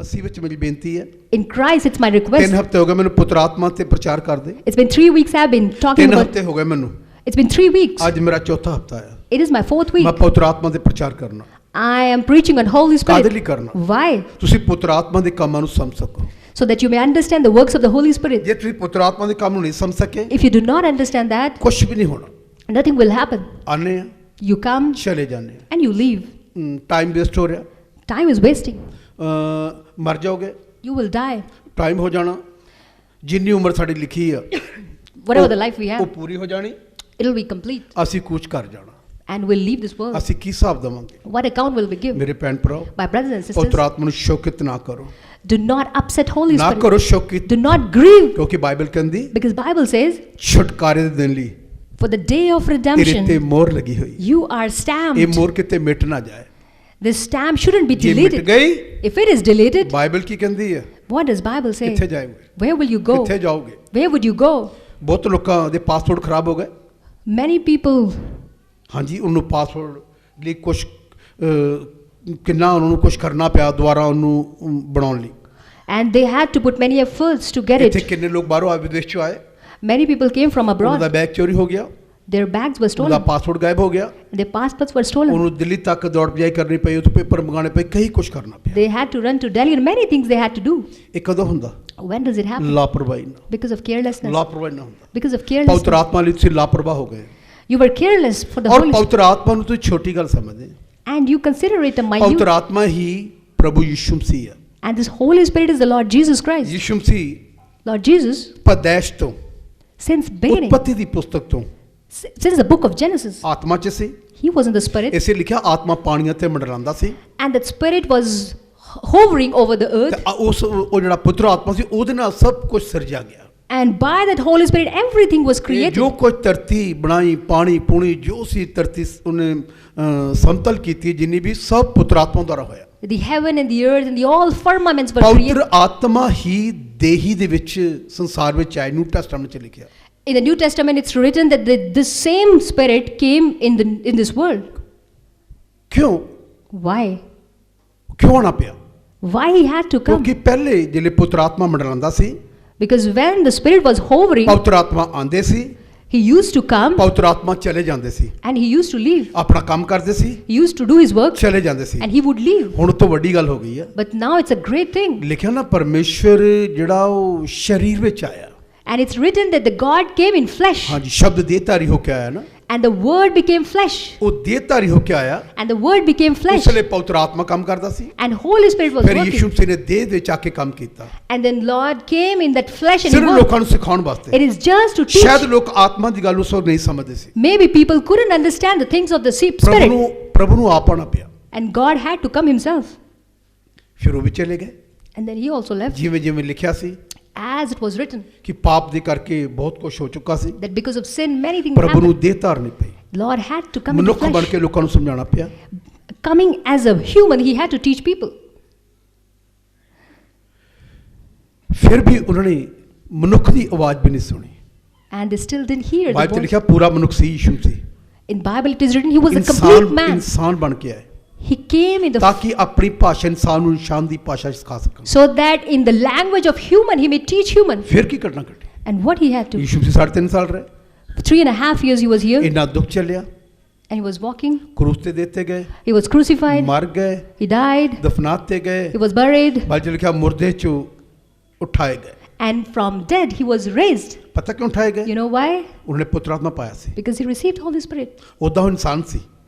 ਮਸੀਹ ਵਿੱਚ ਮੇਰੀ ਬੇਨਤੀ ਹੈ। In Christ, it's my request. 3 ਹਫ਼ਤੇ ਹੋ ਗਏ ਮੈਨੂੰ ਪੁੱਤਰ ਆਤਮਾ ਤੇ ਪ੍ਰਚਾਰ ਕਰਦੇ। It's been 3 weeks I've been talking 3 about. ਹਫ਼ਤੇ ਹੋ ਗਏ ਮੈਨੂੰ। It's been 3 weeks. ਅੱਜ ਮੇਰਾ ਚੌਥਾ ਹਫ਼ਤਾ ਹੈ। It is my 4th week. ਮੈਂ ਪੁੱਤਰ ਆਤਮਾ ਦੇ ਪ੍ਰਚਾਰ ਕਰਨਾ। I am preaching on Holy ਕਾਹਦੇ ਲਈ Spirit. ਕਰਨਾ? Why? ਤੁਸੀਂ ਪੁੱਤਰ ਆਤਮਾ ਦੇ ਕੰਮਾਂ ਨੂੰ ਸਮਝ ਸਕੋ। So that you may understand the works of the Holy Spirit. ਜੇ ਤੁਸੀਂ ਪੁੱਤਰ ਆਤਮਾ ਦੇ ਕੰਮ ਨੂੰ ਨਹੀਂ ਸਮਝ ਸਕੇ, If you do not understand that, ਕੁਝ ਵੀ ਨਹੀਂ ਹੋਣਾ। nothing will happen. ਆਨੇ ਆ, You come ਚਲੇ ਜਾਂਦੇ ਆ, and you leave. Time waste ਹੋ ਰਿਹਾ। Time is wasting. ਮਰ ਜਾਓਗੇ, You will die. ਟਾਈਮ ਹੋ ਜਾਣਾ। ਜਿੰਨੀ ਉਮਰ ਸਾਡੀ ਲਿਖੀ ਆ Whatever the life we ਉਹ have, ਪੂਰੀ ਹੋ ਜਾਣੀ। it'll be complete. ਅਸੀਂ ਕੂਚ ਕਰ ਜਾਣਾ। And we'll leave this world. ਅਸੀਂ ਕੀ ਹਿਸਾਬ ਦੇਵਾਂਗੇ? What account will we give? ਮੇਰੇ ਭੈਣ ਭਰਾਓ, My brothers and ਪੁੱਤਰ sisters, ਆਤਮਾ ਨੂੰ ਸ਼ੋਕਿਤ ਨਾ ਕਰੋ, do not upset Holy ਨਾ Spirit. ਕਰੋ ਸ਼ੋਕਿਤ, Do not grieve. ਕਿਉਂਕਿ ਬਾਈਬਲ ਕਹਿੰਦੀ Because Bible says, ਛੁਟਕਾਰੇ ਦੇ ਦਿਨ ਲਈ for the day of ਤੇਰੇ ਤੇ redemption, ਮੋਹਰ ਲੱਗੀ ਹੋਈ। you are ਇਹ stamped. ਮੋਹਰ ਕਿਤੇ ਮਿਟ ਨਾ ਜਾਏ। This stamp shouldn't be ਜੇ ਮਿਟ deleted. ਗਈ, If it is deleted, Bible ਕੀ ਕਹਿੰਦੀ ਹੈ? what does Bible say? ਕਿੱਥੇ ਜਾਓਗੇ? Where will you go? ਕਿੱਥੇ ਜਾਓਗੇ? Where would you go? ਬਹੁਤ ਲੋਕਾਂ ਦੇ ਪਾਸਪੋਰਟ ਖਰਾਬ ਹੋ ਗਏ। Many people, ਹਾਂਜੀ, ਉਹਨੂੰ ਪਾਸਪੋਰਟ ਲਈ ਕੁਝ ਕਿੰਨਾ ਉਹਨਾਂ ਨੂੰ ਕੁਝ ਕਰਨਾ ਪਿਆ ਦੁਬਾਰਾ ਉਹਨੂੰ ਬਣਾਉਣ ਲਈ। and they had to put many efforts to get ਇੱਥੇ it. ਕਿੰਨੇ ਲੋਕ ਬਾਹਰੋਂ ਆਏ, ਵਿਦੇਸ਼ ਚੋਂ ਆਏ, Many people came from ਉਹਨਾਂ ਦਾ abroad. ਬੈਗ ਚੋਰੀ ਹੋ ਗਿਆ, Their bags were ਉਹਦਾ stolen. ਪਾਸਪੋਰਟ ਗਾਇਬ ਹੋ ਗਿਆ, Their passports were stolen. ਉਹਨੂੰ ਦਿੱਲੀ ਤੱਕ ਦੌੜ ਭਜਾਈ ਕਰਨੀ ਪਈ, ਉੱਥੇ ਪੇਪਰ ਮੰਗਾਣੇ ਪਏ, ਕਈ ਕੁਝ ਕਰਨਾ ਪਿਆ। They had to run to Delhi and many things they had to do. ਇਹ ਕਦੋਂ ਹੁੰਦਾ? When does it happen? ਲਾਪਰਵਾਹੀ ਨਾਲ। Because of carelessness. ਲਾਪਰਵਾਹੀ ਨਾਲ ਹੁੰਦਾ। Because of ਪਵਿੱਤਰ carelessness. ਆਤਮਾ ਲਈ ਤੁਸੀਂ ਲਾਪਰਵਾਹ ਹੋ ਗਏ You were careless for the ਔਰ Holy Spirit. ਪਵਿੱਤਰ ਆਤਮਾ ਨੂੰ ਤੁਸੀਂ ਛੋਟੀ ਗੱਲ ਸਮਝਦੇ। And you consider it a ਪਵਿੱਤਰ minute. ਆਤਮਾ ਹੀ ਪ੍ਰਭੂ ਯਿਸੂ ਮਸੀਹ ਹੈ। And this Holy Spirit is the Lord Jesus Christ. ਯਿਸੂ ਮਸੀਹ Lord Jesus, ਪਦੈਸ਼ ਤੋਂ, since beginning, ਉਤਪਤੀ ਦੀ ਪੁਸਤਕ ਤੋਂ since the book of Genesis, ਆਤਮਾ ਚ ਸੀ। he was in the Spirit. ਇਸੇ ਲਿਖਿਆ ਆਤਮਾ ਪਾਣੀਆਂ ਤੇ ਮੰਡਰਾਉਂਦਾ ਸੀ। And that Spirit was hovering over the ਤੇ earth. ਉਹ ਜਿਹੜਾ ਪੁੱਤਰ ਆਤਮਾ ਸੀ ਉਹਦੇ ਨਾਲ ਸਭ ਕੁਝ ਸਿਰਜਿਆ ਗਿਆ। And by that Holy Spirit, everything was ਇਹ created. ਜੋ ਕੁਝ ਧਰਤੀ ਬਣਾਈ, ਪਾਣੀ ਪੂਣੀ ਜੋ ਸੀ ਧਰਤੀ ਉਹਨੇ ਸਮਤਲ ਕੀਤੀ, ਜਿੰਨੀ ਵੀ ਸਭ ਪੁੱਤਰ ਆਤਮਾ ਦੁਆਰਾ ਹੋਇਆ। The heaven and the earth and the all firmaments were ਪਵਿੱਤਰ created. ਆਤਮਾ ਹੀ ਦੇਹੀ ਦੇ ਵਿੱਚ ਸੰਸਾਰ ਵਿੱਚ ਆਇਆ। ਨਿਊ ਟੈਸਟਾਮੈਂਟ ਚ ਲਿਖਿਆ। In the New Testament, it's written that this same Spirit came in this world. ਕਿਉਂ? Why? ਕਿਉਂ ਆਉਣਾ ਪਿਆ? Why he had to come? ਕਿਉਂਕਿ ਪਹਿਲੇ ਜਿਹੜੇ ਪੁੱਤਰ ਆਤਮਾ ਮੰਡਰਾਉਂਦਾ ਸੀ, Because when the Spirit was hovering, ਪਵਿੱਤਰ ਆਤਮਾ ਆਂਦੇ ਸੀ, he used to come ਪਵਿੱਤਰ ਆਤਮਾ ਚਲੇ ਜਾਂਦੇ ਸੀ, and he used to leave. ਆਪਣਾ ਕੰਮ ਕਰਦੇ ਸੀ, He used to do his work ਚਲੇ ਜਾਂਦੇ ਸੀ। and he would leave. ਹੁਣ ਤੋਂ ਵੱਡੀ ਗੱਲ ਹੋ ਗਈ ਹੈ। But now it's a great thing. ਲਿਖਿਆ ਨਾ ਪਰਮੇਸ਼ਵਰ ਜਿਹੜਾ ਉਹ ਸਰੀਰ ਵਿੱਚ ਆਇਆ। And it's written that the God came in flesh. ਹਾਂਜੀ, ਸ਼ਬਦ ਦੇਹਧਾਰੀ ਹੋ ਕੇ ਆਇਆ ਨਾ। And the Word became flesh. ਉਹ ਦੇਹਧਾਰੀ ਹੋ ਕੇ ਆਇਆ। And the Word became flesh. ਉਸ ਵੇਲੇ ਪਵਿੱਤਰ ਆਤਮਾ ਕੰਮ ਕਰਦਾ ਸੀ। And Holy Spirit was ਫਿਰ ਯਿਸੂ working. ਮਸੀਹ ਨੇ ਦੇਹ ਵਿੱਚ ਆ ਕੇ ਕੰਮ ਕੀਤਾ। And then Lord came in that flesh and he ਸਿਰਫ worked. ਲੋਕਾਂ ਨੂੰ ਸਿਖਾਉਣ ਵਾਸਤੇ। It is just to teach. ਸ਼ਾਇਦ ਲੋਕ ਆਤਮਾ ਦੀ ਗੱਲ ਉਸ ਵਕਤ ਨਹੀਂ ਸਮਝਦੇ ਸੀ। Maybe people couldn't understand the things of the ਪ੍ਰਭੂ Spirit. ਨੂੰ ਆਪ ਆਉਣਾ ਪਿਆ। And God had to come himself. ਫਿਰ ਉਹ ਵੀ ਚਲੇ ਗਏ। And then he also left. ਜਿਵੇਂ ਜਿਵੇਂ ਲਿਖਿਆ ਸੀ As it was written, ਕਿ ਪਾਪ ਦੇ ਕਰਕੇ ਬਹੁਤ ਕੁਝ ਹੋ ਚੁੱਕਾ ਸੀ। that because of sin, many things ਪ੍ਰਭੂ ਨੂੰ happened. ਦੇਹ ਧਾਰਨੀ ਪਈ। Lord had to come in ਮਨੁੱਖ ਬਣ flesh. ਕੇ ਲੋਕਾਂ ਨੂੰ ਸਮਝਾਉਣਾ ਪਿਆ। Coming as a human, he had to teach people. ਫਿਰ ਵੀ ਉਹਨਾਂ ਨੇ ਮਨੁੱਖ ਦੀ ਆਵਾਜ਼ ਵੀ ਨਹੀਂ ਸੁਣੀ। And they still didn't hear the Bible 'ਚ voice. ਲਿਖਿਆ ਪੂਰਾ ਮਨੁੱਖ ਸੀ ਯਿਸੂ ਸੀ। In Bible it is written he was a complete man. ਇਨਸਾਨ ਬਣ ਕੇ ਆਏ He came in ਤਾਂ ਕਿ ਆਪਣੀ ਭਾਸ਼ਾ ਇਨਸਾਨ ਨੂੰ ਇਨਸਾਨ ਦੀ ਭਾਸ਼ਾ ਸਿਖਾ ਸਕਣ। so that in the language of human he may teach human. ਫਿਰ ਕੀ ਕਰਨਾ ਕੱਢੇ? And what he had to. ਯਿਸੂ ਸੀ 3.5 ਸਾਲ ਰਹੇ। 3.5 years he was here ਇੰਨਾ ਦੁੱਖ ਚੱਲਿਆ, and he was walking. ਕਰੂਸ ਤੇ ਦਿੱਤੇ ਗਏ, He was crucified. ਮਰ ਗਏ, He died. ਦਫਨਾਤੇ ਗਏ, He was buried. ਬਾਈਬਲ 'ਚ ਲਿਖਿਆ ਮੁਰਦੇ ਚੋਂ ਉਠਾਏ ਗਏ। And from dead he was raised. ਪਤਾ ਕਿਉਂ ਉਠਾਏ ਗਏ? You know why? ਉਹਨੇ ਪੁੱਤਰ ਆਤਮਾ ਪਾਇਆ ਸੀ। Because he received Holy Spirit. ਉਦਾਂ ਉਹ ਇਨਸਾਨ ਸੀ,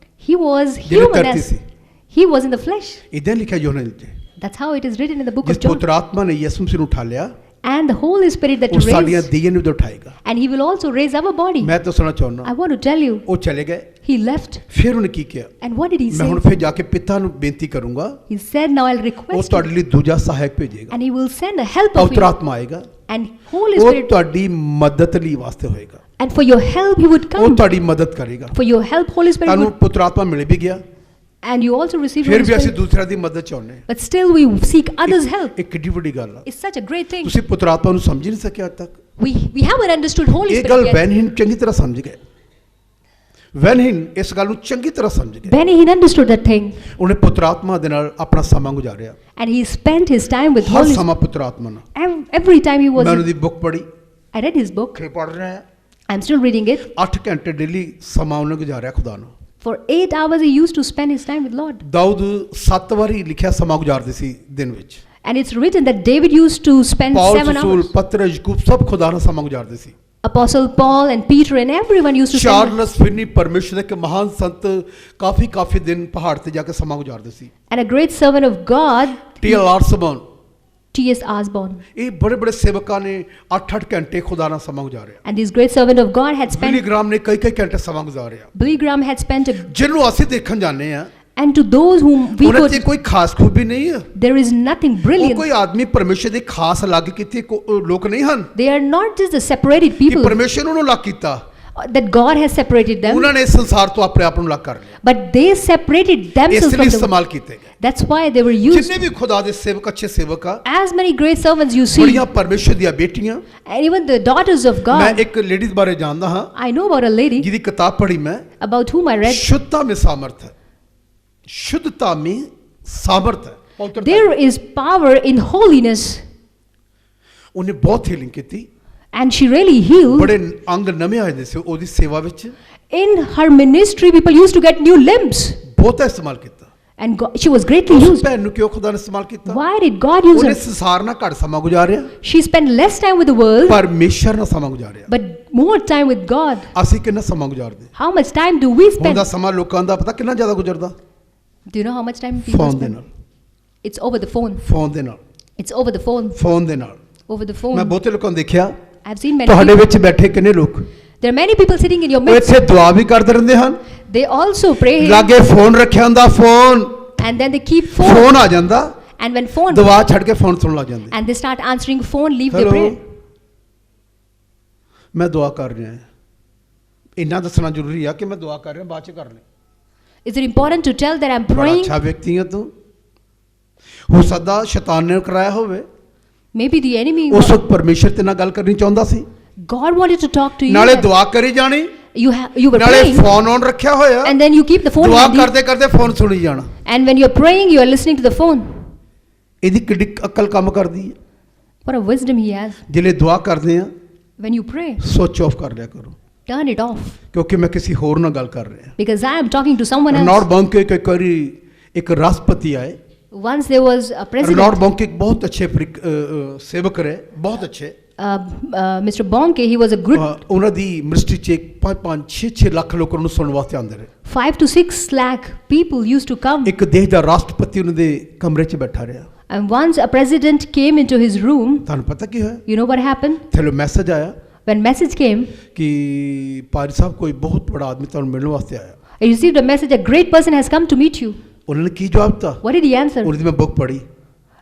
He was ਜਿਵੇਂ human ਧਰਤੀ as C. he was in the flesh. ਇਦਾਂ ਲਿਖਿਆ ਯੋਹਨਾ 'ਚ। That's how it is written in the book ਜਿਸ of John. ਪੁੱਤਰ ਆਤਮਾ ਨੇ ਯਿਸੂ ਮਸੀਹ ਨੂੰ ਉਠਾ ਲਿਆ, And the Holy Spirit that ਉਹ ਸਾਡੀਆਂ raised, ਦੇਹਾਂ ਨੂੰ ਉਠਾਏਗਾ। and he will also raise our body. ਮੈਂ ਦੱਸਣਾ ਚਾਹੁੰਦਾ, I want to tell you, ਉਹ ਚਲੇ ਗਏ। he left. ਫਿਰ ਉਹਨੇ ਕੀ ਕਿਹਾ? And what did he ਮੈਂ say? ਹੁਣ ਫਿਰ ਜਾ ਕੇ ਪਿਤਾ ਨੂੰ ਬੇਨਤੀ ਕਰੂੰਗਾ, He said, now I'll ਉਹ request ਤੁਹਾਡੇ you. ਲਈ ਦੂਜਾ ਸਹਾਇਕ ਭੇਜੇਗਾ। And he will send a help of ਪਵਿੱਤਰ you. ਆਤਮਾ ਆਏਗਾ, And Holy ਉਹ Spirit, ਤੁਹਾਡੀ ਮਦਦ ਲਈ ਵਾਸਤੇ ਹੋਏਗਾ। and for your help he would ਉਹ come. ਤੁਹਾਡੀ ਮਦਦ ਕਰੇਗਾ। For your help Holy Spirit ਤੁਹਾਨੂੰ would, ਪੁੱਤਰ ਆਤਮਾ ਮਿਲ ਵੀ ਗਿਆ, and you also receive ਫਿਰ Holy ਵੀ ਅਸੀਂ Spirit. ਦੂਸਰਿਆਂ ਦੀ ਮਦਦ ਚਾਹੁੰਦੇ। But still we seek others' help. ਇਹ ਕਿੱਡੀ ਵੱਡੀ ਗੱਲ ਆ। It's such a great thing. ਤੁਸੀਂ ਪੁੱਤਰ ਆਤਮਾ ਨੂੰ ਸਮਝ ਨਹੀਂ ਸਕਿਆ ਅੱਜ ਤੱਕ। We haven't understood Holy ਇਹ Spirit ਗੱਲ yet. ਬੈਨਹੀਨ ਚੰਗੀ ਤਰ੍ਹਾਂ ਸਮਝ ਗਏ। ਵੈਨਹੀਨ ਇਸ ਗੱਲ ਨੂੰ ਚੰਗੀ ਤਰ੍ਹਾਂ ਸਮਝ ਗਿਆ। Benny Hinn understood that thing, ਉਹਨੇ ਪੁੱਤਰ ਆਤਮਾ ਦੇ ਨਾਲ ਆਪਣਾ ਸਮਾਂ ਗੁਜ਼ਾਰਿਆ। and he spent his time with Har Holy ਸਮਾਂ ਪੁੱਤਰ ਆਤਮਾ ਨਾਲ। Every time he was, ਮੈਂ ਉਹਨਾਂ ਦੀ ਬੁੱਕ ਪੜ੍ਹੀ, I read his book. ਫਿਰ ਪੜ੍ਹ ਰਿਹਾ। I'm still reading it. 8 ਘੰਟੇ ਡੇਲੀ ਸਮਾਂ ਉਹਨੇ ਗੁਜ਼ਾਰਿਆ ਖੁਦਾ ਨੂੰ। For 8 hours he used to spend his time with Lord. Dawood 7 ਵਾਰੀ ਲਿਖਿਆ ਸਮਾਂ ਗੁਜ਼ਾਰਦੇ ਸੀ ਦਿਨ ਵਿੱਚ। And it's written that David used to spend Paul 7 Rasul, hours. ਪਤਰ, Yakub ਸਭ ਖੁਦਾ ਨਾਲ ਸਮਾਂ ਗੁਜ਼ਾਰਦੇ ਸੀ। Apostle Paul and Peter and everyone used to spend. Charles Finney ਪਰਮੇਸ਼ਰ ਦੇ ਇੱਕ ਮਹਾਨ ਸੰਤ ਕਾਫੀ ਦਿਨ ਪਹਾੜ ਤੇ ਜਾ ਕੇ ਸਮਾਂ ਗੁਜ਼ਾਰਦੇ ਸੀ। And a great servant of God, ਟੀ.ਐਲ. ਆਰਸਬਨ, T.S. Osborne. ਇਹ ਬੜੇ ਸੇਵਕਾਂ ਨੇ 8 ਘੰਟੇ ਖੁਦਾ ਨਾਲ ਸਮਾਂ ਗੁਜ਼ਾਰਿਆ। And this great servant of God had Billy spent, gram ਨੇ ਕਈ ਘੰਟੇ ਸਮਾਂ ਗੁਜ਼ਾਰਿਆ। Billy Graham had spent, ਜਿਹਨੂੰ ਅਸੀਂ ਦੇਖਣ ਜਾਂਦੇ ਆ and to those whom we ਉਹਨਾਂ go 'ਚ to, ਕੋਈ ਖਾਸ ਖੂਬੀ ਨਹੀਂ ਹੈ। there is nothing ਉਹ brilliant. ਕੋਈ ਆਦਮੀ ਪਰਮੇਸ਼ਰ ਦੇ ਖਾਸ ਅਲੱਗ ਕੀਤੇ ਲੋਕ ਨਹੀਂ ਹਨ They are not just the separated ਕਿ people ਪਰਮੇਸ਼ਰ ਉਹਨੂੰ ਅਲੱਗ ਕੀਤਾ। that God has separated them, ਉਹਨਾਂ ਨੇ ਇਸ ਸੰਸਾਰ ਤੋਂ ਆਪਣੇ ਆਪ ਨੂੰ ਅਲੱਗ ਕਰ ਲਿਆ, but they separated ਇਸ themselves ਲਈ from the. ਇਸਤੇਮਾਲ ਕੀਤੇ ਗਏ। That's why they were used. ਜਿੰਨੇ ਵੀ ਖੁਦਾ ਦੇ ਸੇਵਕ ਅੱਛੇ ਸੇਵਕ ਆ, As many great servants you see, ਬੜੀਆਂ ਪਰਮੇਸ਼ਰ ਦੀਆਂ ਬੇਟੀਆਂ। and even the daughters of ਮੈਂ God. ਇੱਕ ਲੇਡੀਜ਼ ਬਾਰੇ ਜਾਣਦਾ ਹਾਂ I know about a lady ਜਿਹਦੀ ਕਿਤਾਬ ਪੜ੍ਹੀ ਮੈਂ, about whom I read. ਸ਼ੁੱਧਤਾ ਮੇਂ ਸਾਮਰਥ ਹੈ, ਸ਼ੁੱਧਤਾ ਮੇਂ ਸਾਮਰਥ ਹੈ, ਪਵਿੱਤਰਤਾ। There is power in holiness, ਉਹਨੇ ਬਹੁਤ ਹੀਲਿੰਗ ਕੀਤੀ, and she really healed. ਬੜੇ ਅੰਗ ਨਵੇਂ ਆਏ ਦੇ ਸੀ ਉਹਦੀ ਸੇਵਾ ਵਿੱਚ, In her ministry, people used to get new limbs, ਬਹੁਤਾ ਇਸਤੇਮਾਲ ਕੀਤਾ। and she was greatly ਉਸ used. ਭੈਣ ਨੂੰ ਕਿਉਂ ਖੁਦਾ ਨੇ ਇਸਤੇਮਾਲ ਕੀਤਾ? Why did God use ਉਹਨੇ her? ਸੰਸਾਰ ਨਾਲ ਘੱਟ ਸਮਾਂ ਗੁਜ਼ਾਰਿਆ, She spent less time with the world, ਪਰਮੇਸ਼ਰ ਨਾਲ ਸਮਾਂ ਗੁਜ਼ਾਰਿਆ। but more time with God. ਅਸੀਂ ਕਿੰਨਾ ਸਮਾਂ ਗੁਜ਼ਾਰਦੇ? How much time do we ਹੁਣ ਦਾ spend? ਸਮਾਂ ਲੋਕਾਂ ਦਾ ਪਤਾ ਕਿੰਨਾ ਜ਼ਿਆਦਾ ਗੁਜ਼ਰਦਾ? Do you know how much time people phone ਦੇ spend? ਨਾਲ, It's over the phone. Phone ਦੇ ਨਾਲ, It's over the phone. Phone ਦੇ ਨਾਲ। Over the ਮੈਂ phone. ਬਹੁਤੇ ਲੋਕਾਂ ਨੂੰ ਦੇਖਿਆ, I've seen many ਤੁਹਾਡੇ people. ਵਿੱਚ ਬੈਠੇ ਕਿੰਨੇ ਲੋਕ There are many people sitting in your ਉਹ midst. ਇੱਥੇ ਦੁਆ ਵੀ ਕਰਦੇ ਰਹਿੰਦੇ ਹਨ, They also pray here, ਲਾਗੇ ਫੋਨ ਰੱਖਿਆ ਹੁੰਦਾ, phone and then they keep phone. Phone ਆ ਜਾਂਦਾ, And when phone, ਦੁਆ ਛੱਡ ਕੇ ਫੋਨ ਸੁਣਨ ਲੱਗ ਜਾਂਦੇ। and they start answering phone, leave their hello, prayer. ਮੈਂ ਦੁਆ ਕਰ ਰਿਹਾ। ਇੰਨਾ ਦੱਸਣਾ ਜ਼ਰੂਰੀ ਆ ਕਿ ਮੈਂ ਦੁਆ ਕਰ ਰਿਹਾ, ਬਾਅਦ ਚ ਕਰ ਲੈ। Is it important to tell that I'm ਬੜਾ praying? ਅੱਛਾ ਵਿਅਕਤੀ ਹੈ ਤੂੰ। ਹੋ ਸਕਦਾ ਸ਼ੈਤਾਨ ਨੇ ਕਰਾਇਆ ਹੋਵੇ, Maybe the enemy, ਉਸ ਵਕਤ ਪਰਮੇਸ਼ਰ ਤੇ ਨਾਲ ਗੱਲ ਕਰਨੀ ਚਾਹੁੰਦਾ ਸੀ, God wanted to talk to you. ਨਾਲੇ that ਦੁਆ ਕਰੀ ਜਾਣੀ, You were ਨਾਲੇ praying, ਫੋਨ ਔਨ ਰੱਖਿਆ ਹੋਇਆ, and then you keep the phone ਦੁਆ handy, ਕਰਦੇ ਕਰਦੇ ਫੋਨ ਸੁਣੀ ਜਾਣਾ। and when you're praying, you are listening to the phone. ਇਹਦੀ ਕਿੱਡੀ ਅਕਲ ਕੰਮ ਕਰਦੀ ਹੈ। What a wisdom he has. ਜਿਹੜੇ ਦੁਆ ਕਰਦੇ ਆ, When you pray, switch off ਕਰ ਲਿਆ ਕਰੋ, turn it off, ਕਿਉਂਕਿ ਮੈਂ ਕਿਸੇ ਹੋਰ ਨਾਲ ਗੱਲ ਕਰ ਰਿਹਾ। because I am talking to someone ਰਣੌਰ else. ਬੌਂਕੇ ਕੇ ਕਰੀ ਇੱਕ ਰਾਸ਼ਟਰਪਤੀ ਆਏ। Once there was a ਰਣੌਰ president, ਬੌਂਕੇ ਇੱਕ ਬਹੁਤ ਅੱਛੇ ਸੇਵਕ ਰਹੇ, ਬਹੁਤ ਅੱਛੇ। Mr. Bonke, he was a good, ਉਹਨਾਂ ਦੀ ਮਿਨਿਸਟਰੀ 'ਚ 5 6 ਲੱਖ ਲੋਕ ਉਹਨੂੰ ਸੁਣਨ ਵਾਸਤੇ ਆਉਂਦੇ ਰਹੇ। 5 to 6 lakh people used to come. ਇੱਕ ਦੇਸ਼ ਦਾ ਰਾਸ਼ਟਰਪਤੀ ਉਹਨਾਂ ਦੇ ਕਮਰੇ 'ਚ ਬੈਠਾ ਰਿਹਾ। And once a president came into his room, ਤੁਹਾਨੂੰ ਪਤਾ ਕੀ ਹੋਇਆ? you know what happened? ਥੱਲੇ ਮੈਸੇਜ ਆਇਆ When message came, ਕਿ ਪਾਰੀ ਸਾਹਿਬ ਕੋਈ ਬਹੁਤ ਬੜਾ ਆਦਮੀ ਤੁਹਾਨੂੰ ਮਿਲਣ ਵਾਸਤੇ ਆਇਆ। I received a message, a great person has come to meet you. ਉਹਨਾਂ ਨੇ ਕੀ ਜਵਾਬ ਦਿੱਤਾ? What did he answer? ਉਹਦੀ ਮੈਂ ਬੁੱਕ ਪੜ੍ਹੀ,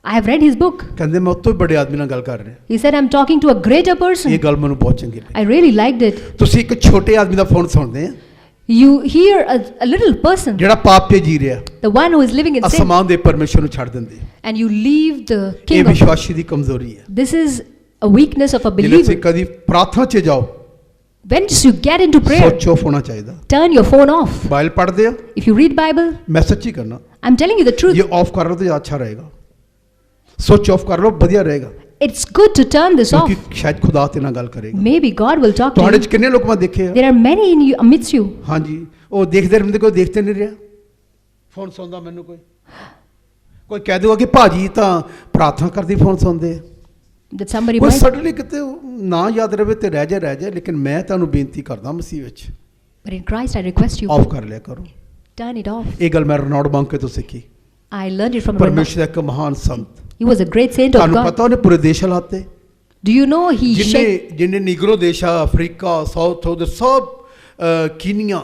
I have read his book. ਕਹਿੰਦੇ ਮੈਂ ਉਸ ਤੋਂ ਵੀ ਵੱਡੇ ਆਦਮੀ ਨਾਲ ਗੱਲ ਕਰ ਰਿਹਾ। He said, I'm talking to a greater ਇਹ person. ਗੱਲ ਮੈਨੂੰ ਬਹੁਤ ਚੰਗੀ ਲੱਗੀ। I really liked it. ਤੁਸੀਂ ਇੱਕ ਛੋਟੇ ਆਦਮੀ ਦਾ ਫੋਨ ਸੁਣਦੇ ਆ, You hear a little person, ਜਿਹੜਾ ਪਾਪ ਤੇ ਜੀ ਰਿਹਾ, the one who is living in sin, ਅਸਮਾਨ ਦੇ ਪਰਮੇਸ਼ਰ ਨੂੰ ਛੱਡ ਦਿੰਦੇ। and you leave the ਇਹ king of. ਵਿਸ਼ਵਾਸੀ ਦੀ ਕਮਜ਼ੋਰੀ ਹੈ। This is a weakness of a ਜਦੋਂ ਤੁਸੀਂ believer. ਕਦੀ ਪ੍ਰਾਰਥਨਾ 'ਚ ਜਾਓ, When you get into prayer, switch off ਹੋਣਾ ਚਾਹੀਦਾ। turn your phone off. Bible ਪੜ੍ਹਦੇ ਆ, If you read Bible, ਮੈਂ ਸੱਚੀ ਕਰਨਾ, I'm telling you the truth. ਇਹ ਆਫ ਕਰ ਲਓ ਤਾਂ ਅੱਛਾ ਰਹੇਗਾ। ਸਵਿਚ ਆਫ ਕਰ ਲਓ, ਵਧੀਆ ਰਹੇਗਾ, It's good to turn this off. ਕਿਉਂਕਿ ਸ਼ਾਇਦ ਖੁਦਾ ਤੇ ਨਾਲ ਗੱਲ ਕਰੇਗਾ। Maybe God will talk to ਤੁਹਾਡੇ you. 'ਚ ਕਿੰਨੇ ਲੋਕ ਮੈਂ ਦੇਖੇ ਆ, There are many in you, amidst you. ਹਾਂਜੀ, ਉਹ ਦੇਖਦੇ ਰਹਿੰਦੇ, ਕੋਈ ਦੇਖਦੇ ਨਹੀਂ ਰਿਹਾ, ਫੋਨ ਸੁਣਦਾ। ਮੈਨੂੰ ਕੋਈ ਕਹਿ ਦੂਗਾ ਕਿ ਭਾਜੀ ਤਾਂ ਪ੍ਰਾਰਥਨਾ ਕਰਦੀ ਫੋਨ ਸੁਣਦੇ ਆ। That somebody ਕੋਈ might. ਸਡਨਲੀ ਕਿਤੇ ਨਾ ਯਾਦ ਰਵੇ ਤੇ ਰਹਿ ਜਾ, ਲੇਕਿਨ ਮੈਂ ਤੁਹਾਨੂੰ ਬੇਨਤੀ ਕਰਦਾ ਮਸੀਹ ਵਿੱਚ, But in Christ, I request you, of ਕਰ ਲਿਆ ਕਰੋ। turn it off. ਇਹ ਗੱਲ ਮੈਂ ਰਣੌੜ ਬੌਂਕੇ ਤੋਂ ਸਿੱਖੀ। I learned it from Rama. ਪਰਮੇਸ਼ਰ ਦਾ ਇੱਕ ਮਹਾਨ ਸੰਤ, He was a great saint of ਤੁਹਾਨੂੰ God. ਪਤਾ ਉਹਨੇ ਪੂਰੇ ਦੇਸ਼ ਹਲਾਤੇ। Do you know he shaped? ਜਿੰਨੇ ਨੀਗਰੋ ਦੇਸ਼ ਆ, ਅਫਰੀਕਾ, ਸਾਊਥ, ਉਧਰ ਸਭ ਕੀਨੀਆ,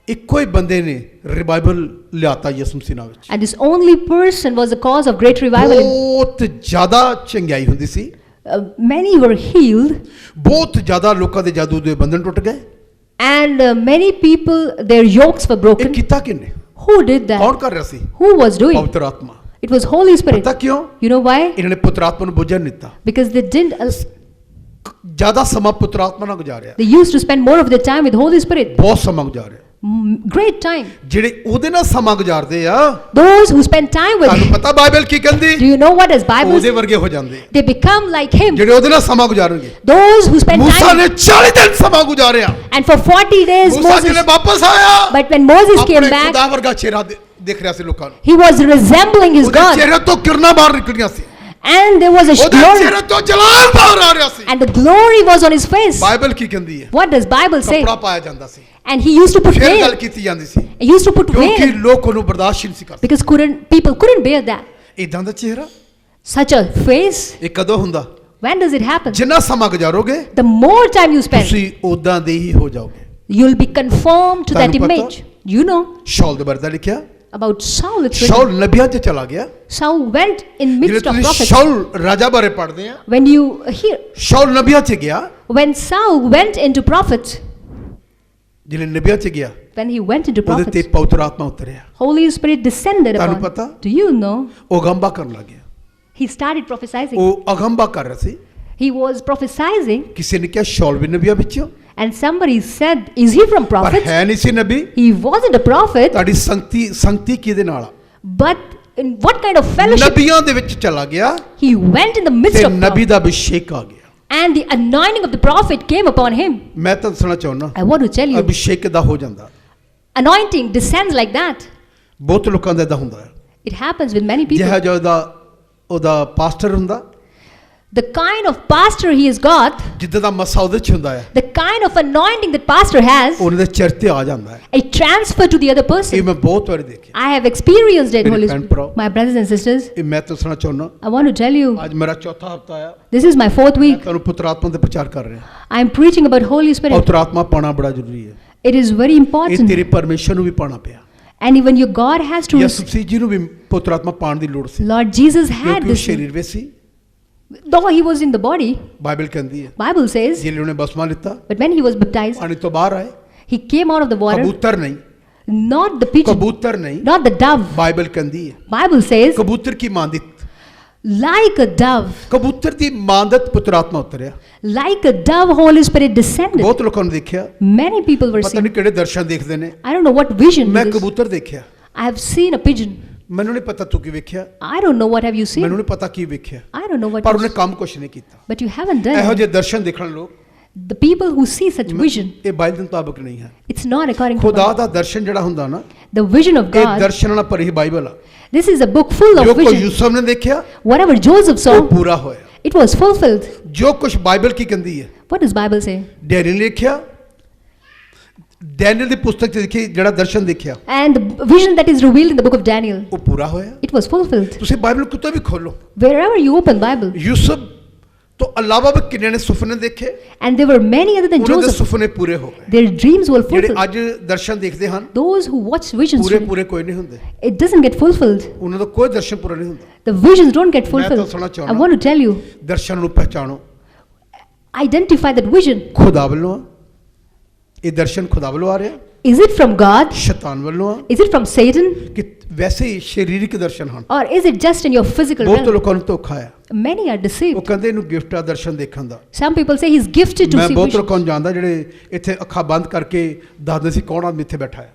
ਇੱਕੋ ਹੀ ਬੰਦੇ ਨੇ ਰਿਵਾਈਵਲ ਲਿਆਤਾ ਯਿਸੂ ਮਸੀਹ ਨਾਲ ਵਿੱਚ। And this only person was the cause of great revival. ਬਹੁਤ ਜ਼ਿਆਦਾ ਚੰਗਿਆਈ ਹੁੰਦੀ ਸੀ, Many were healed, ਬਹੁਤ ਜ਼ਿਆਦਾ ਲੋਕਾਂ ਦੇ ਜਾਦੂ ਦੇ ਬੰਧਨ ਟੁੱਟ ਗਏ। and many people, their yokes were ਇਹ broken. ਕੀਤਾ ਕਿੰਨੇ? Who did ਕੌਣ that? ਕਰ ਰਿਹਾ ਸੀ? Who was doing? ਪਵਿੱਤਰ ਆਤਮਾ। It was Holy Spirit. ਪਤਾ ਕਿਉਂ? You know why? ਇਹਨਾਂ ਨੇ ਪੁੱਤਰ ਆਤਮਾ ਨੂੰ ਬੁੱਝਣ ਨਹੀਂ ਦਿੱਤਾ। Because they didn't. ਜ਼ਿਆਦਾ ਸਮਾਂ ਪੁੱਤਰ ਆਤਮਾ ਨਾਲ ਗੁਜ਼ਾਰਿਆ, They used to spend more of their time with Holy Spirit. ਬਹੁਤ ਸਮਾਂ ਗੁਜ਼ਾਰਿਆ। great time. ਜਿਹੜੇ ਉਹਦੇ ਨਾਲ ਸਮਾਂ ਗੁਜ਼ਾਰਦੇ ਆ, Those who spend time with ਤੁਹਾਨੂੰ him, ਪਤਾ ਬਾਈਬਲ ਕੀ ਕਹਿੰਦੀ? do you know what his Bible ਉਹਦੇ says? ਵਰਗੇ ਹੋ ਜਾਂਦੇ ਆ They become like him. ਜਿਹੜੇ ਉਹਦੇ ਨਾਲ ਸਮਾਂ ਗੁਜ਼ਾਰਨਗੇ। Those who spend Moosa time, ਨੇ 40 ਦਿਨ ਸਮਾਂ ਗੁਜ਼ਾਰਿਆ। and for 40 days Moosa Moses, ਜਦੋਂ ਵਾਪਸ ਆਇਆ, but when Moses came ਆਪਣੇ back, ਖੁਦਾ ਵਰਗਾ ਚਿਹਰਾ ਦਿਖ ਰਿਹਾ ਸੀ ਲੋਕਾਂ ਨੂੰ। he was resembling his ਉਹਦੇ God, ਚਿਹਰੇ ਤੋਂ ਕਿਰਨਾਂ ਬਾਹਰ ਨਿਕਲੀਆਂ ਸੀ, and there was a ਉਹਦੇ glory, ਚਿਹਰੇ ਤੋਂ ਜਲਾਲ ਬਾਹਰ ਆ ਰਿਹਾ ਸੀ। and the glory was on his face. Bible ਕੀ ਕਹਿੰਦੀ ਹੈ? What does Bible say? ਕੱਪੜਾ ਪਾਇਆ ਜਾਂਦਾ ਸੀ, And he used to put ਫਿਰ ਗੱਲ veil. ਕੀਤੀ ਜਾਂਦੀ ਸੀ, He used to put ਕਿਉਂਕਿ veil ਲੋਕ ਉਹਨੂੰ ਬਰਦਾਸ਼ਤ ਨਹੀਂ ਸੀ ਕਰਦੇ। because people couldn't bear that. ਇਦਾਂ ਦਾ ਚਿਹਰਾ Such a face. ਇਹ ਕਦੋਂ ਹੁੰਦਾ? When does it happen? ਜਿੰਨਾ ਸਮਾਂ ਗੁਜ਼ਾਰੋਗੇ The more time you spend, ਤੁਸੀਂ ਉਦਾਂ ਦੇ ਹੀ ਹੋ ਜਾਓਗੇ। you'll be conformed to that ਤੁਹਾਨੂੰ ਪਤਾ? image. You know ਸ਼ਾਉਲ ਦੇ ਬਾਰੇ ਤਾਂ ਲਿਖਿਆ, about Saul. It's written. ਸ਼ਾਉਲ ਨਬੀਆਂ 'ਚ ਚਲਾ ਗਿਆ। Saul went in ਜਿਹੜੇ midst of ਤੁਸੀਂ prophets. ਸ਼ਾਉਲ ਰਾਜਾ ਬਾਰੇ ਪੜ੍ਹਦੇ ਆ, When you hear, ਸ਼ਾਉਲ ਨਬੀਆਂ 'ਚ ਗਿਆ, when Saul went into prophets, ਜਿਹੜੇ ਨਬੀਆਂ 'ਚ ਗਿਆ when he went into ਉਹਦੇ ਤੇ prophets, ਪਵਿੱਤਰ ਆਤਮਾ ਉਤਰਿਆ, Holy Spirit descended ਤੁਹਾਨੂੰ upon. ਪਤਾ? Do you know? ਉਹ ਅਗੰਬਾ ਕਰਨ ਲੱਗ ਗਿਆ। He started prophesying. ਉਹ ਅਗੰਬਾ ਕਰ ਰਿਹਾ ਸੀ। He was prophesying, ਕਿਸੇ ਨੇ ਕਿਹਾ ਸ਼ਾਉਲ ਵੀ ਨਬੀਆਂ ਵਿੱਚੋਂ, and somebody said, "Is he from ਪਰ prophets?" ਹੈ ਨਹੀਂ ਸੀ ਨਬੀ। He wasn't a prophet, ਤੁਹਾਡੀ ਸੰਗਤੀ ਕਿਹਦੇ ਨਾਲ ਆ? but in what kind of fellowship? ਨਬੀਆਂ ਦੇ ਵਿੱਚ ਚਲਾ ਗਿਆ He went in the midst ਤੇ of ਨਬੀ prophets, ਦਾ ਅਭਿਸ਼ੇਕ ਆ ਗਿਆ। and the anointing of the prophet came upon him. ਮੈਂ ਤਾਂ ਦੱਸਣਾ ਚਾਹੁੰਦਾ, I want to tell you, Abhishek ਦਾ ਹੋ ਜਾਂਦਾ। anointing descends like that. ਬਹੁਤ ਲੋਕਾਂ ਦਾ ਇਦਾਂ ਹੁੰਦਾ ਹੈ। It happens with many people. ਜਿਹੜਾ ਜੋ ਉਹਦਾ ਪਾਸਟਰ ਹੁੰਦਾ, The kind of pastor he has got, ਜਿੱਦਾਂ ਦਾ ਮਸਾ ਉਹਦੇ 'ਚ ਹੁੰਦਾ ਹੈ, the kind of anointing that pastor has, ਉਹਨਾਂ ਦੇ ਚਿਹਰੇ ਤੇ ਆ ਜਾਂਦਾ ਹੈ। it transfer to the other ਇਹ person. ਮੈਂ ਬਹੁਤ ਵਾਰੀ ਦੇਖਿਆ। I have experienced it, ਮੇਰੇ Holy ਭੈਣ Spirit. ਭਰਾਓ। My brothers and sisters, ਇਹ ਮੈਂ ਦੱਸਣਾ ਚਾਹੁੰਦਾ, I want to tell you, ਅੱਜ ਮੇਰਾ ਚੌਥਾ ਹਫਤਾ ਆਇਆ, this is my 4th week. ਤੁਹਾਨੂੰ ਪੁੱਤਰ ਆਤਮਾ ਦੇ ਪ੍ਰਚਾਰ ਕਰ ਰਿਹਾ। I am preaching about Holy Spirit. ਪੁੱਤਰ ਆਤਮਾ ਪਾਣਾ ਬੜਾ ਜ਼ਰੂਰੀ ਹੈ। It is very ਇਹ important. ਤੇਰੇ ਪਰਮੇਸ਼ਰ ਨੂੰ ਵੀ ਪਾਣਾ ਪਿਆ। And even your God has to ਯਿਸੂ ਮਸੀਹ ਜੀ ਨੂੰ ਵੀ ਪੁੱਤਰ ਆਤਮਾ ਪਾਣ ਦੀ ਲੋੜ ਸੀ, Lord Jesus had ਕਿਉਂਕਿ ਉਹ this. ਸਰੀਰ ਵਿੱਚ ਸੀ। Though he was in the body, Bible ਕਹਿੰਦੀ ਹੈ Bible says, ਜਿਹੜੇ ਉਹਨੇ ਬਪਤਿਸਮਾ ਲਿੱਤਾ, but when he was baptized, ਪਾਣੀ ਤੋਂ ਬਾਹਰ ਆਏ, he came out of the water, ਕਬੂਤਰ ਨਹੀਂ, not the pigeon, ਕਬੂਤਰ ਨਹੀਂ, not the dove. ਬਾਈਬਲ ਕਹਿੰਦੀ ਹੈ Bible says, ਕਬੂਤਰ ਕੀ ਮਾਨਦਿਤ, like a dove, ਕਬੂਤਰ ਦੀ ਮਾਨਦਿਤ ਪੁੱਤਰ ਆਤਮਾ ਉਤਰਿਆ। like a dove, Holy Spirit descended. ਬਹੁਤ ਲੋਕਾਂ ਨੇ ਦੇਖਿਆ, Many people were ਪਤਾ seeing. ਨਹੀਂ ਕਿਹੜੇ ਦਰਸ਼ਨ ਦੇਖਦੇ ਨੇ। I don't know what vision ਮੈਂ it is. ਕਬੂਤਰ ਦੇਖਿਆ, I have seen a pigeon. ਮੈਨੂੰ ਨਹੀਂ ਪਤਾ ਤੂੰ ਕੀ ਵੇਖਿਆ, I don't know what have you seen. ਮੈਨੂੰ ਨਹੀਂ ਪਤਾ ਕੀ ਵੇਖਿਆ, I don't know what ਪਰ you ਉਹਨੇ see. ਕੰਮ ਕੁਛ ਨਹੀਂ ਕੀਤਾ। But you haven't done ਇਹੋ it. ਜਿਹੇ ਦਰਸ਼ਨ ਦੇਖਣ ਲੋਕ, The people who see such vision, ਇਹ ਬਾਈਬਲ ਦੇ ਮੁਤਾਬਕ ਨਹੀਂ ਹੈ। it's not according to ਖੁਦਾ God. ਦਾ ਦਰਸ਼ਨ ਜਿਹੜਾ ਹੁੰਦਾ ਨਾ, The vision of ਇਹ God. ਦਰਸ਼ਨਾਂ ਨਾਲ ਭਰੀ ਬਾਈਬਲ ਆ। This is a book full of ਜੋ ਕੁਝ vision. ਯੂਸਫ ਨੇ ਦੇਖਿਆ Whatever Joseph ਉਹ saw, ਪੂਰਾ ਹੋਇਆ। it was fulfilled. ਜੋ ਕੁਝ ਬਾਈਬਲ ਕੀ ਕਹਿੰਦੀ ਹੈ, What does Bible say? Daniel ਨੇ ਦੇਖਿਆ, ਡੈਨੀਅਲ ਦੀ ਪੁਸਤਕ 'ਚ ਦੇਖੀ ਜਿਹੜਾ ਦਰਸ਼ਨ ਦੇਖਿਆ And the vision that is revealed in the book of Daniel, ਉਹ ਪੂਰਾ ਹੋਇਆ। it was fulfilled. ਤੁਸੀਂ ਬਾਈਬਲ ਕਿਤੋਂ ਵੀ ਖੋਲੋ, Wherever you open Bible, Yusuf ਤੋਂ ਇਲਾਵਾ ਵੀ ਕਿੰਨੇ ਨੇ ਸੁਪਨੇ ਦੇਖੇ, and there were many other than ਉਹਨਾਂ ਦੇ Joseph. ਸੁਪਨੇ ਪੂਰੇ ਹੋ ਗਏ। Their dreams were ਜਿਹੜੇ fulfilled. ਅੱਜ ਦਰਸ਼ਨ ਦੇਖਦੇ ਹਨ, Those who watch visions ਪੂਰੇ today, ਪੂਰੇ ਕੋਈ ਨਹੀਂ ਹੁੰਦੇ, it doesn't get fulfilled. ਉਹਨਾਂ ਦਾ ਕੋਈ ਦਰਸ਼ਨ ਪੂਰਾ ਨਹੀਂ ਹੁੰਦਾ। The visions don't get ਮੈਂ ਤਾਂ fulfilled. ਸੁਣਨਾ I ਚਾਹੁੰਦਾ, want to tell you, ਦਰਸ਼ਨ ਨੂੰ ਪਹਿਚਾਣੋ, identify that vision. ਖੁਦਾ ਵੱਲੋਂ ਆ ਇਹ ਦਰਸ਼ਨ, ਖੁਦਾ ਵੱਲੋਂ ਆ ਰਿਹਾ, Is it from God? ਸ਼ੈਤਾਨ ਵੱਲੋਂ ਆ Is it from Satan? ਕਿ ਵੈਸੇ ਹੀ ਸਰੀਰਕ ਦਰਸ਼ਨ ਹਨ। Or is it just in your physical ਬਹੁਤ realm? ਲੋਕਾਂ ਨੂੰ ਧੋਖਾ ਆ, Many are ਉਹ deceived. ਕਹਿੰਦੇ ਇਹਨੂੰ ਗਿਫਟ ਆ ਦਰਸ਼ਨ ਦੇਖਣ ਦਾ। Some people say he's gifted to ਮੈਂ see ਬਹੁਤ visions. ਲੋਕਾਂ ਨੂੰ ਜਾਣਦਾ ਜਿਹੜੇ ਇੱਥੇ ਅੱਖਾਂ ਬੰਦ ਕਰਕੇ ਦੱਸਦੇ ਸੀ ਕੌਣ ਆਦਮੀ ਇੱਥੇ ਬੈਠਾ ਹੈ।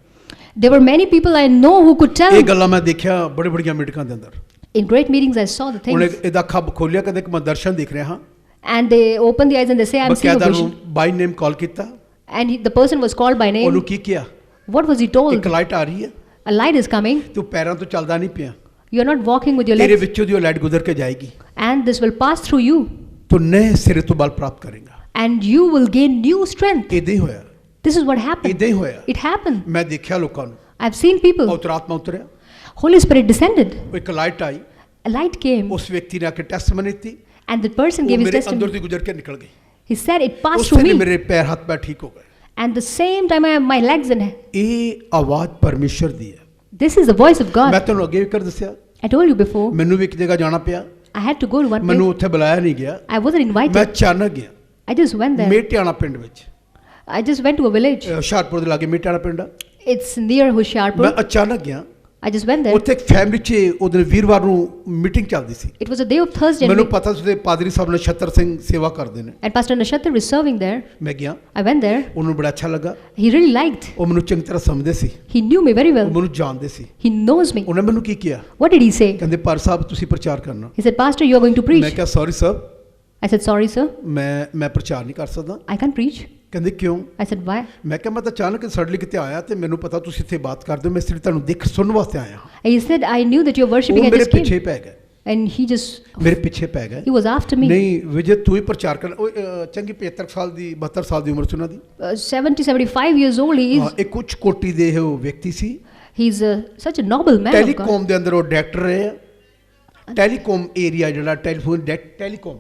There were many people I know who could tell. ਇਹ ਗੱਲਾਂ ਮੈਂ ਦੇਖਿਆ ਬੜੇ ਬੜੀਆਂ ਮੀਟਿੰਗਾਂ ਦੇ ਅੰਦਰ। In great meetings, I saw the ਉਹਨੇ things. ਇਹਦਾ ਅੱਖਾਂ ਖੋਲਿਆ, ਕਹਿੰਦੇ ਕਿ ਮੈਂ ਦਰਸ਼ਨ ਦੇਖ ਰਿਹਾ ਹਾਂ। And they open the eyes and they say, I'm seeing a ਬਕਾਇਦਾ ਨੂੰ vision. ਬਾਈ ਨੇਮ ਕਾਲ ਕੀਤਾ, And the person was called by ਉਹਨੂੰ name. ਕੀ ਕਿਹਾ, What was he ਇੱਕ told? ਲਾਈਟ ਆ ਰਹੀ ਹੈ, A light is coming. ਤੂੰ ਪੈਰਾਂ ਤੋਂ ਚੱਲਦਾ ਨਹੀਂ ਪਿਆ, You're not walking with your ਤੇਰੇ legs. ਵਿੱਚੋਂ ਦੀ ਉਹ ਲਾਈਟ ਗੁਜ਼ਰ ਕੇ ਜਾਏਗੀ, And this will pass through you. ਤੂੰ ਨਏ ਸਿਰੇ ਤੋਂ ਬਲ ਪ੍ਰਾਪਤ ਕਰੇਗਾ। And you will gain new strength. ਇਦਾਂ ਹੀ ਹੋਇਆ, This is what happened. ਇਦਾਂ ਹੀ ਹੋਇਆ। It happened. ਮੈਂ ਦੇਖਿਆ ਲੋਕਾਂ ਨੂੰ, I've seen people. ਪਵਿੱਤਰ ਆਤਮਾ ਉਤਰਿਆ, Holy Spirit descended. ਉਹ ਇੱਕ light I, A light came. ਉਸ ਵਿਅਕਤੀ ਨੇ ਆ ਕੇ ਟੈਸਟਮਨੀ ਦਿੱਤੀ, And the person ਉਹ gave his ਮੇਰੇ ਅੰਦਰ testimony. ਦੀ ਗੁਜ਼ਰ ਕੇ ਨਿਕਲ ਗਈ। He said, it passed ਉਸ through ਵੇਲੇ me. ਮੇਰੇ ਪੈਰ ਹੱਥ ਪੈਰ ਠੀਕ ਹੋ ਗਏ। And the same time I have my legs in it. ਇਹ ਆਵਾਜ਼ ਪਰਮੇਸ਼ਰ ਦੀ ਹੈ। This is the voice of ਮੈਂ God. ਤੁਹਾਨੂੰ ਅੱਗੇ ਵੀ ਕਰ ਦੱਸਿਆ, I told you before. ਮੈਨੂੰ ਵੀ ਇੱਕ ਜਗ੍ਹਾ ਜਾਣਾ ਪਿਆ, I had to go to one ਮੈਨੂੰ place. ਉੱਥੇ ਬੁਲਾਇਆ ਨਹੀਂ ਗਿਆ, I wasn't ਮੈਂ invited. ਅਚਾਨਕ ਗਿਆ। I just went there. Metiana ਪਿੰਡ ਵਿੱਚ, I just went to a village. Hoshiarpur ਦੇ ਲਾਗੇ ਮੇਟਿਆਣਾ ਪਿੰਡ ਆ, It's near ਮੈਂ Hoshiarpur. ਅਚਾਨਕ ਗਿਆ, I just went there. ਉੱਥੇ ਇੱਕ ਫੈਮਿਲੀ 'ਚ ਉਹ ਦਿਨ ਵੀਰਵਾਰ ਨੂੰ ਮੀਟਿੰਗ ਚੱਲਦੀ ਸੀ। It was a day of Thursday, and, ਮੈਨੂੰ ਪਤਾ ਸੀ ਉਹਦੇ ਪਾਦਰੀ ਸਾਹਿਬ ਨਛੱਤਰ ਸਿੰਘ ਸੇਵਾ ਕਰਦੇ ਨੇ। and Pastor Nashatar is serving there. ਮੈਂ ਗਿਆ, I went there. ਉਹਨੂੰ ਬੜਾ ਅੱਛਾ ਲੱਗਾ। He really liked. ਉਹ ਮੈਨੂੰ ਚੰਗੀ ਤਰ੍ਹਾਂ ਸਮਝਦੇ ਸੀ, He knew me very ਉਹ well. ਮੈਨੂੰ ਜਾਣਦੇ ਸੀ। He knows me. ਉਹਨੇ ਮੈਨੂੰ ਕੀ ਕਿਹਾ? What did he say? ਕਹਿੰਦੇ ਪਰ ਸਾਹਿਬ ਤੁਸੀਂ ਪ੍ਰਚਾਰ ਕਰਨਾ। He said, Pastor, you are going to ਮੈਂ preach. ਕਿਹਾ sorry sir, I said, sorry, sir. ਮੈਂ ਪ੍ਰਚਾਰ ਨਹੀਂ ਕਰ ਸਕਦਾ। I can't preach. ਕਹਿੰਦੇ ਕਿਉਂ? I said, why? ਮੈਂ ਕਿਹਾ ਮੈਂ ਤਾਂ ਅਚਾਨਕ ਸਡਨਲੀ ਕਿਤੇ ਆਇਆ ਤੇ ਮੈਨੂੰ ਪਤਾ ਤੁਸੀਂ ਇੱਥੇ ਬਾਤ ਕਰਦੇ ਹੋ, ਮੈਂ ਇਸ ਲਈ ਤੁਹਾਨੂੰ ਦੇਖ ਸੁਣਨ ਵਾਸਤੇ ਆਇਆ। He said, I knew that you're worshiping. ਉਹ I ਮੇਰੇ just came. ਪਿੱਛੇ ਪੈ ਗਏ, And he just, ਮੇਰੇ ਪਿੱਛੇ ਪੈ ਗਏ। he was after me. ਨਹੀਂ ਵਿਜੇ ਤੂੰ ਹੀ ਪ੍ਰਚਾਰ ਕਰ। ਉਹ ਚੰਗੀ 75 ਸਾਲ ਦੀ 72 ਸਾਲ ਦੀ ਉਮਰ ਸੀ ਉਹਨਾਂ ਦੀ। 70, 75 years old. He ਹਾਂ, is, ਇੱਕ ਉੱਚ ਕੋਟੀ ਦੇ ਉਹ ਵਿਅਕਤੀ ਸੀ। he's such a noble man of God. Telecom ਦੇ ਅੰਦਰ ਉਹ ਡਾਇਰੈਕਟਰ ਰਹੇ ਆ। ਟੈਲੀਕਾਮ ਏਰੀਆ ਜਿਹੜਾ ਟੈਲੀਕਾਮ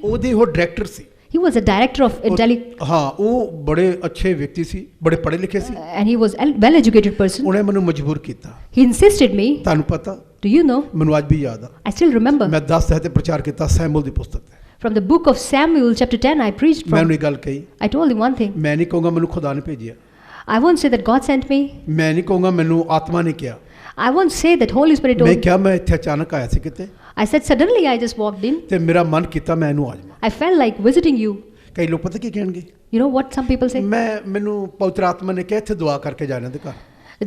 ਉਹਦੇ ਉਹ director C. He was a director of Intelli, ਹਾਂ, ਉਹ ਬੜੇ ਅੱਛੇ ਵਿਅਕਤੀ ਸੀ, ਬੜੇ ਪੜ੍ਹੇ ਲਿਖੇ ਸੀ। and he was a well-educated person. ਉਹਨੇ ਮੈਨੂੰ ਮਜਬੂਰ ਕੀਤਾ। He insisted me. ਤੁਹਾਨੂੰ ਪਤਾ, Do you know? ਮੈਨੂੰ ਅੱਜ ਵੀ ਯਾਦ ਆ, I still remember. ਮੈਂ 10 ਤੇ ਪ੍ਰਚਾਰ ਕੀਤਾ ਸੈਮੂਅਲ ਦੀ ਪੁਸਤਕ ਤੇ। From the book of Samuel, chapter 10, I preached ਮੈਂ from. ਉਹਨੂੰ ਇਹ ਗੱਲ ਕਹੀ, I told him one thing. ਮੈਂ ਨਹੀਂ ਕਹੂੰਗਾ ਮੈਨੂੰ ਖੁਦਾ ਨੇ ਭੇਜਿਆ, I won't say that God sent me. ਮੈਂ ਨਹੀਂ ਕਹੂੰਗਾ ਮੈਨੂੰ ਆਤਮਾ ਨੇ ਕਿਹਾ। I won't say that Holy Spirit ਮੈਂ told me. ਕਿਹਾ ਮੈਂ ਇੱਥੇ ਅਚਾਨਕ ਆਇਆ ਸੀ ਕਿਤੇ I said suddenly I just walked in. ਤੇ ਮੇਰਾ ਮਨ ਕੀਤਾ ਮੈਂ ਇਹਨੂੰ ਆ ਜਾਵਾਂ। I felt like visiting you. ਕਈ ਲੋਕ ਪਤਾ ਕੀ ਕਹਿਣਗੇ, You know what some people say? ਮੈਨੂੰ ਪਵਿੱਤਰ ਆਤਮਾ ਨੇ ਕਿਹਾ ਇੱਥੇ ਦੁਆ ਕਰਕੇ ਜਾਣਾ ਦੇ ਘਰ।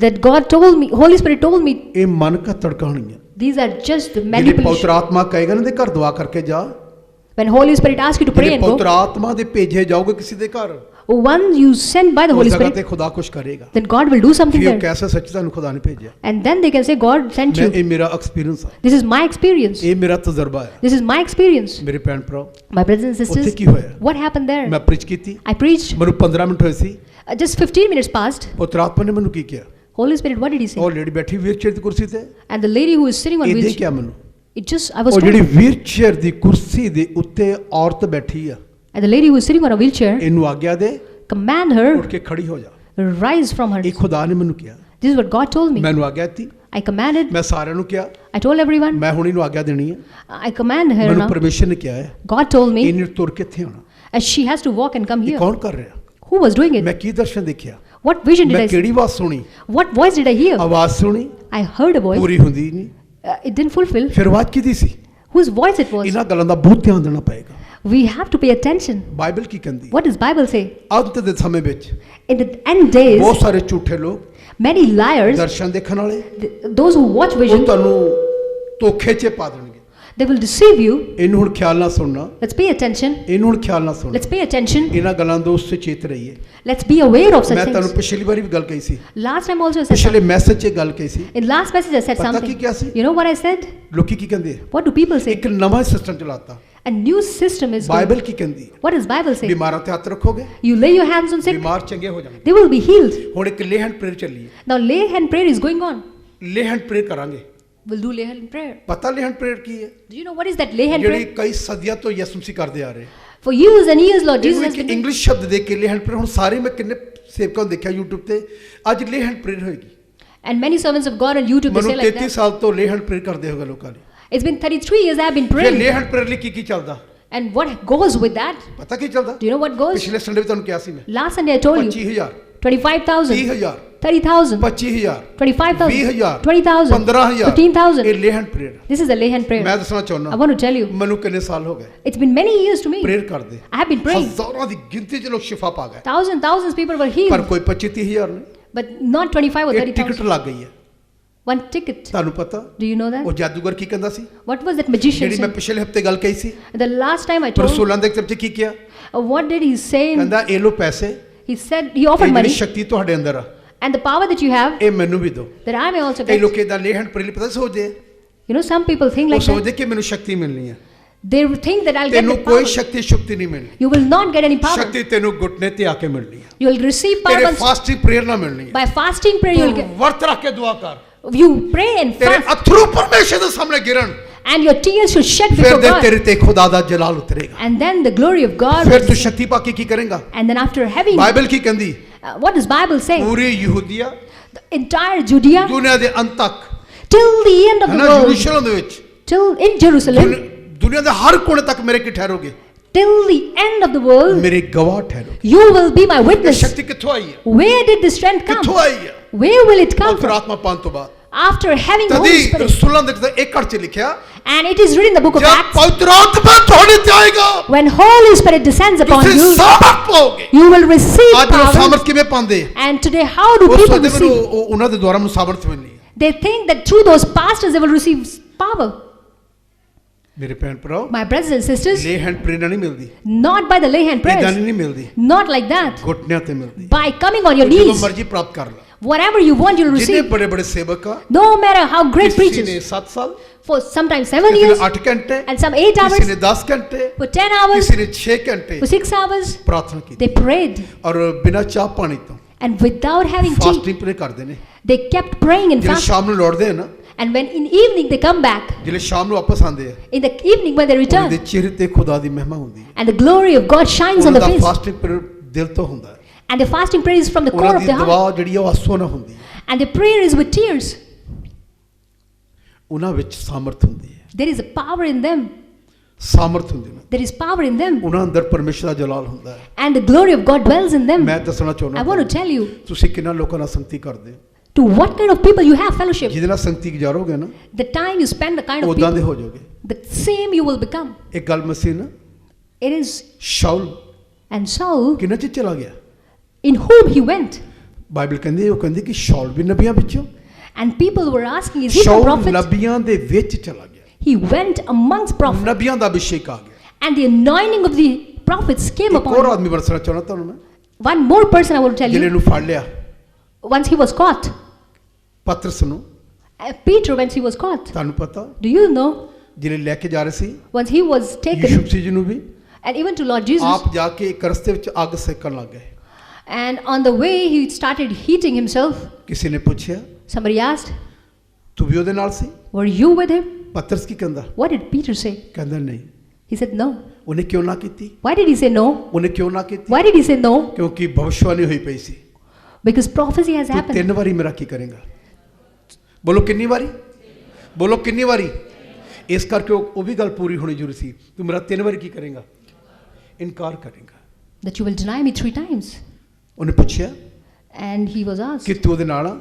That God told me, Holy Spirit told me, ਇਹ ਮਨ ਘੱਤੜ ਕਹਾਣੀ ਹੈ। these are just the ਜਿਹੜੇ manipulation. ਪਵਿੱਤਰ ਆਤਮਾ ਕਹੇਗਾ ਨਾ ਦੇ ਘਰ ਦੁਆ ਕਰਕੇ ਜਾ, When Holy Spirit asks you to pray ਜਿਹੜੇ and go, ਪਵਿੱਤਰ ਆਤਮਾ ਦੇ ਭੇਜੇ ਜਾਓਗੇ ਕਿਸੇ ਦੇ ਘਰ, once you sent by the ਉਸ Holy ਜਗ੍ਹਾ Spirit, ਤੇ ਖੁਦਾ ਕੁਛ ਕਰੇਗਾ। then God will do something ਫਿਰ ਉਹ there. ਕੈਸੇ ਸੱਚ ਤੁਹਾਨੂੰ ਖੁਦਾ ਨੇ ਭੇਜਿਆ। And then they can say, God sent ਮੈਂ you. ਇਹ ਮੇਰਾ ਐਕਸਪੀਰੀਅੰਸ ਆ, This is my experience. ਇਹ ਮੇਰਾ ਤਜਰਬਾ ਹੈ। This is my experience. ਮੇਰੇ ਭੈਣ ਭਰਾ, My brothers and ਉੱਥੇ sisters, ਕੀ ਹੋਇਆ? what happened there? ਮੈਂ ਪ੍ਰੀਚ ਕੀਤੀ, I preached. ਮੈਨੂੰ 15 ਮਿੰਟ ਹੋਏ ਸੀ। Just 15 minutes passed. ਪਵਿੱਤਰ ਆਤਮਾ ਨੇ ਮੈਨੂੰ ਕੀ ਕਿਹਾ? Holy Spirit, what did he say? ਉਹ ਲੇਡੀ ਬੈਠੀ ਵੀਲਚੇਅਰ ਦੀ ਕੁਰਸੀ ਤੇ, And the lady who is sitting on ਇਹਦੇ wheelchair, ਕਿਹਾ ਮੈਨੂੰ, it just, I was ਉਹ ਜਿਹੜੀ told. ਵੀਲਚੇਅਰ ਦੀ ਕੁਰਸੀ ਦੇ ਉੱਤੇ ਔਰਤ ਬੈਠੀ ਆ, And the lady who is sitting on a wheelchair, ਇਹਨੂੰ ਆਗਿਆ ਦੇ command ਉੱਠ her, ਕੇ ਖੜੀ ਹੋ ਜਾ। rise from her. ਇਹ ਖੁਦਾ ਨੇ ਮੈਨੂੰ ਕਿਹਾ, This is what God told me. ਮੈਨੂੰ ਆਗਿਆ ਦਿੱਤੀ। I commanded. ਮੈਂ ਸਾਰਿਆਂ ਨੂੰ ਕਿਹਾ I told everyone. ਮੈਂ ਹੁਣ ਇਹਨੂੰ ਆਗਿਆ ਦੇਣੀ ਹੈ। I command her ਮੈਨੂੰ now. ਪਰਮੇਸ਼ਰ ਨੇ ਕਿਹਾ ਹੈ God told me, ਇਹਨੇ ਤੁਰ ਕੇ ਇੱਥੇ ਆਉਣਾ। as she has to walk and come ਇਹ here. ਕੌਣ ਕਰ ਰਿਹਾ? Who was doing ਮੈਂ it? ਕੀ ਦਰਸ਼ਨ ਦੇਖਿਆ? What vision did ਮੈਂ I see? ਕਿਹੜੀ ਆਵਾਜ਼ ਸੁਣੀ? What voice did I hear? ਆਵਾਜ਼ ਸੁਣੀ, I heard a voice. ਪੂਰੀ ਹੁੰਦੀ ਨਹੀਂ। It didn't fulfill. ਫਿਰ ਆਵਾਜ਼ ਕਿਹਦੀ ਸੀ? Whose voice it was? ਇਹਨਾਂ ਗੱਲਾਂ ਦਾ ਬਹੁਤ ਧਿਆਨ ਦੇਣਾ ਪਏਗਾ। We have to pay attention. Bible ਕੀ ਕਹਿੰਦੀ? What does Bible say? ਅੰਤ ਦੇ ਸਮੇਂ ਵਿੱਚ In the end days, ਬਹੁਤ ਸਾਰੇ ਝੂਠੇ ਲੋਕ, many liars, ਦਰਸ਼ਨ ਦੇਖਣ ਵਾਲੇ, those who watch ਉਹ vision, ਤੁਹਾਨੂੰ ਧੋਖੇ 'ਚ ਪਾ ਦੇਣਗੇ। they will deceive you. ਇਹਨੂੰ ਹੁਣ ਖਿਆਲ ਨਾਲ ਸੁਣਨਾ, Let's pay attention. ਇਹਨੂੰ ਹੁਣ ਖਿਆਲ ਨਾਲ ਸੁਣਨਾ। Let's pay attention. ਇਹਨਾਂ ਗੱਲਾਂ ਤੋਂ ਸੁਚੇਤ ਰਹੀਏ। Let's be aware of such ਮੈਂ ਤੁਹਾਨੂੰ things. ਪਿਛਲੀ ਵਾਰੀ ਵੀ ਗੱਲ ਕਹੀ ਸੀ, Last time also I said ਪਿਛਲੇ something. ਮੈਸੇਜ 'ਚ ਗੱਲ ਕਹੀ ਸੀ। In last message I said ਪਤਾ ਕੀ something. ਕਿਹਾ ਸੀ? You know what I said? ਲੋਕੀ ਕੀ ਕਹਿੰਦੇ? What do people say? ਇੱਕ ਨਵਾਂ ਸਿਸਟਮ ਚਲਾਤਾ। A new system is going. Bible ਕੀ ਕਹਿੰਦੀ? What does Bible say? ਬਿਮਾਰਾਂ ਤੇ ਹੱਥ ਰੱਖੋਗੇ, You lay your hands on sick, ਬਿਮਾਰ ਚੰਗੇ ਹੋ ਜਾਣਗੇ। they will be healed. ਹੁਣ ਇੱਕ ਲੇ ਹੈਂਡ ਪ੍ਰੇਅਰ ਚੱਲੀ ਹੈ। Now lay hand prayer is going on. ਲੇ ਹੈਂਡ ਪ੍ਰੇਅਰ ਕਰਾਂਗੇ। We'll do lay hand prayer. ਪਤਾ ਲੇ ਹੈਂਡ ਪ੍ਰੇਅਰ ਕੀ ਹੈ? Do you know what is that lay hand ਜਿਹੜੀ prayer? ਕਈ ਸਦੀਆਂ ਤੋਂ ਯਿਸੂ ਮਸੀਹ ਕਰਦੇ ਆ ਰਹੇ। For years and years, Lord Jesus ਇਹਨੂੰ has ਇੱਕ been doing. ਇੰਗਲਿਸ਼ ਸ਼ਬਦ ਦੇ ਕੇ ਲੇ ਹੈਂਡ ਪ੍ਰੇਅਰ, ਹੁਣ ਸਾਰੇ ਮੈਂ ਕਿੰਨੇ ਸੇਵਕਾਂ ਨੂੰ ਦੇਖਿਆ YouTube ਤੇ, ਅੱਜ ਲੇ ਹੈਂਡ ਪ੍ਰੇਅਰ ਹੋਏਗੀ। And many servants of God on YouTube, they ਮੈਨੂੰ say like 33 that. ਸਾਲ ਤੋਂ ਲੇ ਹੈਂਡ ਪ੍ਰੇਅਰ ਕਰਦੇ ਹੋਗਾ ਲੋਕਾਂ ਨੇ। It's been 33 years I have been ਫਿਰ praying. ਲੇ ਹੈਂਡ ਪ੍ਰੇਅਰ ਲਈ ਕੀ ਚੱਲਦਾ? And what goes with that? ਪਤਾ ਕੀ ਚੱਲਦਾ? Do you know what goes? ਪਿਛਲੇ ਸੰਡੇ ਵੀ ਤੁਹਾਨੂੰ ਕਿਹਾ ਸੀ ਮੈਂ। Last Sunday I told you. 25000, 25,000, 30000, 30,000, 25000, 25,000, 20000, 20,000, 15000, 15,000. ਇਹ ਲੇ hand prayer. This is a lay hand prayer. ਮੈਂ ਦੱਸਣਾ I ਚਾਹੁੰਦਾ, want to tell you. ਮੈਨੂੰ ਕਿੰਨੇ ਸਾਲ ਹੋ ਗਏ It's been many years to me. Prayer ਕਰਦੇ। I have been praying. ਹਜ਼ਾਰਾਂ ਦੀ ਗਿਣਤੀ 'ਚ ਲੋਕ ਸ਼ਿਫਾ ਪਾ ਗਏ, Thousands people were ਪਰ healed. ਕੋਈ 25-30 ਨਹੀਂ। But not 25 or ਇਹ ਟਿਕਟ 30,000. ਲੱਗ ਗਈ ਹੈ। One ticket. ਤੁਹਾਨੂੰ ਪਤਾ Do you know that? ਉਹ ਜਾਦੂਗਰ ਕੀ ਕਹਿੰਦਾ ਸੀ? What was that magician ਜਿਹੜੀ ਮੈਂ saying? ਪਿਛਲੇ ਹਫਤੇ ਗੱਲ ਕਹੀ ਸੀ, The last time I told, ਰਸੂਲਾਂ ਦੇ ਕਿਤਾਬ 'ਚ ਕੀ ਕਿਹਾ? what did he say? ਕਹਿੰਦਾ ਇਹ ਲੋ ਪੈਸੇ, He said, he ਇਹ offered ਜਿਹੜੀ money, ਸ਼ਕਤੀ ਤੁਹਾਡੇ ਅੰਦਰ ਆ, and the power that you have, ਇਹ ਮੈਨੂੰ ਵੀ ਦਿਓ। that I may also ਕਈ get. ਲੋਕ ਇਹਦਾ ਲੇ ਹੈਂਡ ਪ੍ਰੇਅਰ ਪਤਾ ਸੋਚਦੇ, You know, some people think ਉਹ like that. ਸੋਚਦੇ ਕਿ ਮੈਨੂੰ ਸ਼ਕਤੀ ਮਿਲਣੀ ਹੈ। They think that I'll get ਤੈਨੂੰ the ਕੋਈ power. ਸ਼ਕਤੀ ਨਹੀਂ ਮਿਲਣੀ। You will not get any power. ਸ਼ਕਤੀ ਤੈਨੂੰ ਘੁਟਨੇ ਤੇ ਆ ਕੇ ਮਿਲਣੀ ਹੈ। You will receive power ਤੇਰੇ once, ਫਾਸਟਿੰਗ ਪ੍ਰੇਅਰ ਨਾਲ ਮਿਲਣੀ ਹੈ। by fasting prayer. You'll ਤੂੰ get. ਵਰਤ ਰੱਖ ਕੇ ਦੁਆ ਕਰ, You pray and ਤੇਰੇ fast, ਅਥਰੂ ਪਰਮੇਸ਼ਰ ਦੇ ਸਾਹਮਣੇ ਗਿਰਨ, and your tears should shed ਫਿਰ before ਦੇ God. ਤੇਰੇ ਤੇ ਖੁਦਾ ਦਾ ਜਲਾਲ ਉਤਰੇਗਾ। And then the glory of God. ਫਿਰ will ਤੂੰ see. ਸ਼ਕਤੀ ਪਾ ਕੇ ਕੀ ਕਰੇਗਾ? And then after having, Bible ਕੀ ਕਹਿੰਦੀ? what does Bible say? Puri ਯਹੂਦੀਆ, The entire Judea ਦੁਨੀਆ ਦੇ ਅੰਤ ਤੱਕ, till the end of ਹੈ the ਨਾ, world, ਯਰੂਸ਼ਲਮ ਦੇ ਵਿੱਚ, till in Jerusalem, ਦੁਨੀਆ ਦੇ ਹਰ ਕੋਨੇ ਤੱਕ ਮੇਰੇ ਕੀ ਠਹਿਰੋਗੇ? till the end of the world, ਮੇਰੇ ਗਵਾਹ ਠਹਿਰੋਗੇ। you will be my ਇਹ witness. ਸ਼ਕਤੀ ਕਿੱਥੋਂ ਆਈ ਹੈ? Where did this strength come? ਕਿੱਥੋਂ ਆਈ ਹੈ? Where will it come ਪਵਿੱਤਰ from? ਆਤਮਾ ਪਾਉਣ ਤੋਂ ਬਾਅਦ after having the Holy ਤਦੀ Spirit, ਰਸੂਲਾਂ ਦੇ ਕਿਤਾਬ 1 ਚ ਲਿਖਿਆ and it is written in the book of ਜਦ Acts, ਪਵਿੱਤਰ ਆਤਮਾ ਤੁਹਾਡੇ ਤੇ ਆਏਗਾ when Holy Spirit descends upon ਤੁਸੀਂ you, ਸਾਮਰਥ ਪਾਓਗੇ। you will receive ਅੱਜ ਉਹ power. ਸਾਮਰਥ ਕਿਵੇਂ ਪਾਉਂਦੇ? And today, how do ਉਹ people ਸੋਚਦੇ ਮੈਨੂੰ receive? ਉਹਨਾਂ ਦੇ ਦੁਆਰਾ ਮੈਨੂੰ ਸਾਮਰਥ ਮਿਲਣੀ ਹੈ। They think that through those pastors they will receive power. ਮੇਰੇ ਭੈਣ ਭਰਾਓ, My brothers and sisters, ਲੇ ਹੈਂਡ ਪ੍ਰੇਰਣਾ ਨਹੀਂ ਮਿਲਦੀ, not by the lay hand ਇਦਾਂ prayers, ਨਹੀਂ ਮਿਲਦੀ, not like that. ਘੁੱਟਨਿਆਂ ਤੇ ਮਿਲਦੀ। By coming on your ਜਦੋਂ knees, ਮਰਜ਼ੀ ਪ੍ਰਾਪਤ ਕਰ ਲੈ। whatever you want, you'll ਜਿੰਨੇ receive. ਬੜੇ ਬੜੇ ਸੇਵਕ ਆ, No matter how great ਕਿਸੇ ਨੇ preachers, 7 ਸਾਲ, for sometimes 7 ਕਿਸੇ years, ਨੇ 8 ਘੰਟੇ, and some 8 ਕਿਸੇ hours, ਨੇ 10 ਘੰਟੇ, for 10 hours, ਕਿਸੇ ਨੇ 6 ਘੰਟੇ for 6 hours, ਪ੍ਰਾਰਥਨਾ ਕੀਤੀ they prayed. ਔਰ ਬਿਨਾਂ ਚਾਹ ਪਾਣੀ ਤੋਂ And without having tea, fasting pray ਕਰਦੇ ਨੇ। they kept praying and ਜਿਹੜੇ fasting. ਸ਼ਾਮ ਨੂੰ ਲੌਟਦੇ ਆ ਨਾ, And when in evening they come back, ਜਿਹੜੇ ਸ਼ਾਮ ਨੂੰ ਵਾਪਸ ਆਉਂਦੇ ਆ, in the evening when they ਉਹਨਾਂ ਦੇ return, ਚਿਹਰੇ ਤੇ ਖੁਦਾ ਦੀ ਮਹਿਮਾ ਹੁੰਦੀ ਹੈ। and the glory of God shines on ਉਹਨਾਂ the ਦਾ face. ਫਾਸਟਿੰਗ ਪ੍ਰੇ ਦਿਲ ਤੋਂ ਹੁੰਦਾ ਹੈ। And the fasting prayer is from the core ਉਹਨਾਂ of ਦੀ the ਦੁਆ heart. ਜਿਹੜੀ ਆ ਉਹ ਆਸੂ ਨਾਲ ਹੁੰਦੀ ਹੈ। And the prayer is with tears. ਉਹਨਾਂ ਵਿੱਚ ਸਾਮਰਥ ਹੁੰਦੀ ਹੈ, There is a power in them. ਸਾਮਰਥ ਹੁੰਦੀ ਹੈ। There is power in them. ਉਹਨਾਂ ਅੰਦਰ ਪਰਮੇਸ਼ਰ ਦਾ ਜਲਾਲ ਹੁੰਦਾ ਹੈ। And the glory of God dwells in them. ਮੈਂ ਦੱਸਣਾ I ਚਾਹੁੰਦਾ want to tell you, ਤੁਸੀਂ ਕਿੰਨਾ ਲੋਕਾਂ ਨਾਲ ਸੰਗਤੀ ਕਰਦੇ ਹੋ। to what kind of people you have fellowship. ਜਿਹਦੇ ਨਾਲ ਸੰਗਤੀ ਗੁਜ਼ਾਰੋਗੇ ਨਾ, The time you spend, the kind of ਉਦਾਂ ਦੇ people, ਹੋ ਜਾਓਗੇ। the same you will become. ਇੱਕ ਗੱਲ ਮਸੀਹ ਨਾ, It is, ਸ਼ਾਉਲ and Saul, ਕਿੰਨਾ ਚਿਰ ਚਲਾ ਗਿਆ? in whom he went. Bible ਕਹਿੰਦੀ, ਉਹ ਕਹਿੰਦੀ ਕਿ ਸ਼ਾਉਲ ਵੀ ਨਬੀਆਂ ਵਿੱਚੋਂ, And people were asking, is he a ਸ਼ਾਉਲ prophet? ਨਬੀਆਂ ਦੇ ਵਿੱਚ ਚਲਾ ਗਿਆ। He went amongst prophets. ਨਬੀਆਂ ਦਾ ਅਭਿਸ਼ੇਕ ਆ ਗਿਆ। And the anointing of the prophets came ਇੱਕ ਹੋਰ upon him. ਆਦਮੀ ਵਰਸਣਾ ਚਾਹੁੰਦਾ ਤੁਹਾਨੂੰ ਮੈਂ, One more person I want to tell ਜਿਹਨੇ you. ਨੂੰ ਫੜ ਲਿਆ, Once he was caught, ਪਤਰਸ ਨੂੰ, Peter, once he was caught, ਤੁਹਾਨੂੰ ਪਤਾ, do you know, ਜਿਹਨੇ ਲੈ ਕੇ ਜਾ ਰਹੇ ਸੀ once he was ਯਿਸੂ taken, ਮਸੀਹ ਜੀ ਨੂੰ ਵੀ, and even to Lord Jesus, ਆਪ ਜਾ ਕੇ ਇੱਕ ਰਸਤੇ ਵਿੱਚ ਅੱਗ ਸੇਕਣ ਲੱਗ ਗਏ। and on the way he started heating himself. ਕਿਸੇ ਨੇ ਪੁੱਛਿਆ, Somebody asked, ਤੂੰ ਵੀ ਉਹਦੇ ਨਾਲ ਸੀ? were you with him? ਪਤਰਸ ਕੀ ਕਹਿੰਦਾ? What did Peter say? ਕਹਿੰਦਾ ਨਹੀਂ। He said no. ਉਹਨੇ ਕਿਉਂ ਨਾ ਕੀਤੀ? Why did he say no? ਉਹਨੇ ਕਿਉਂ ਨਾ ਕੀਤੀ? Why did he say no? ਕਿਉਂਕਿ ਭਵਿੱਖਬਾਣੀ ਹੋਈ ਪਈ ਸੀ, Because prophecy has ਤੂੰ happened. 3 ਵਾਰੀ ਮੇਰਾ ਕੀ ਕਰੇਗਾ? ਬੋਲੋ ਕਿੰਨੀ ਵਾਰੀ? ਬੋਲੋ ਕਿੰਨੀ ਵਾਰੀ? ਇਸ ਕਰਕੇ ਉਹ ਵੀ ਗੱਲ ਪੂਰੀ ਹੋਣੀ ਜ਼ਰੂਰੀ ਸੀ। ਤੂੰ ਮੇਰਾ 3 ਵਾਰੀ ਕੀ ਕਰੇਗਾ? ਇਨਕਾਰ ਕਰੇਗਾ। That you will deny me 3 times. ਉਹਨੇ ਪੁੱਛਿਆ And he was asked, ਕਿ ਤੂੰ ਉਹਦੇ ਨਾਲ ਆ?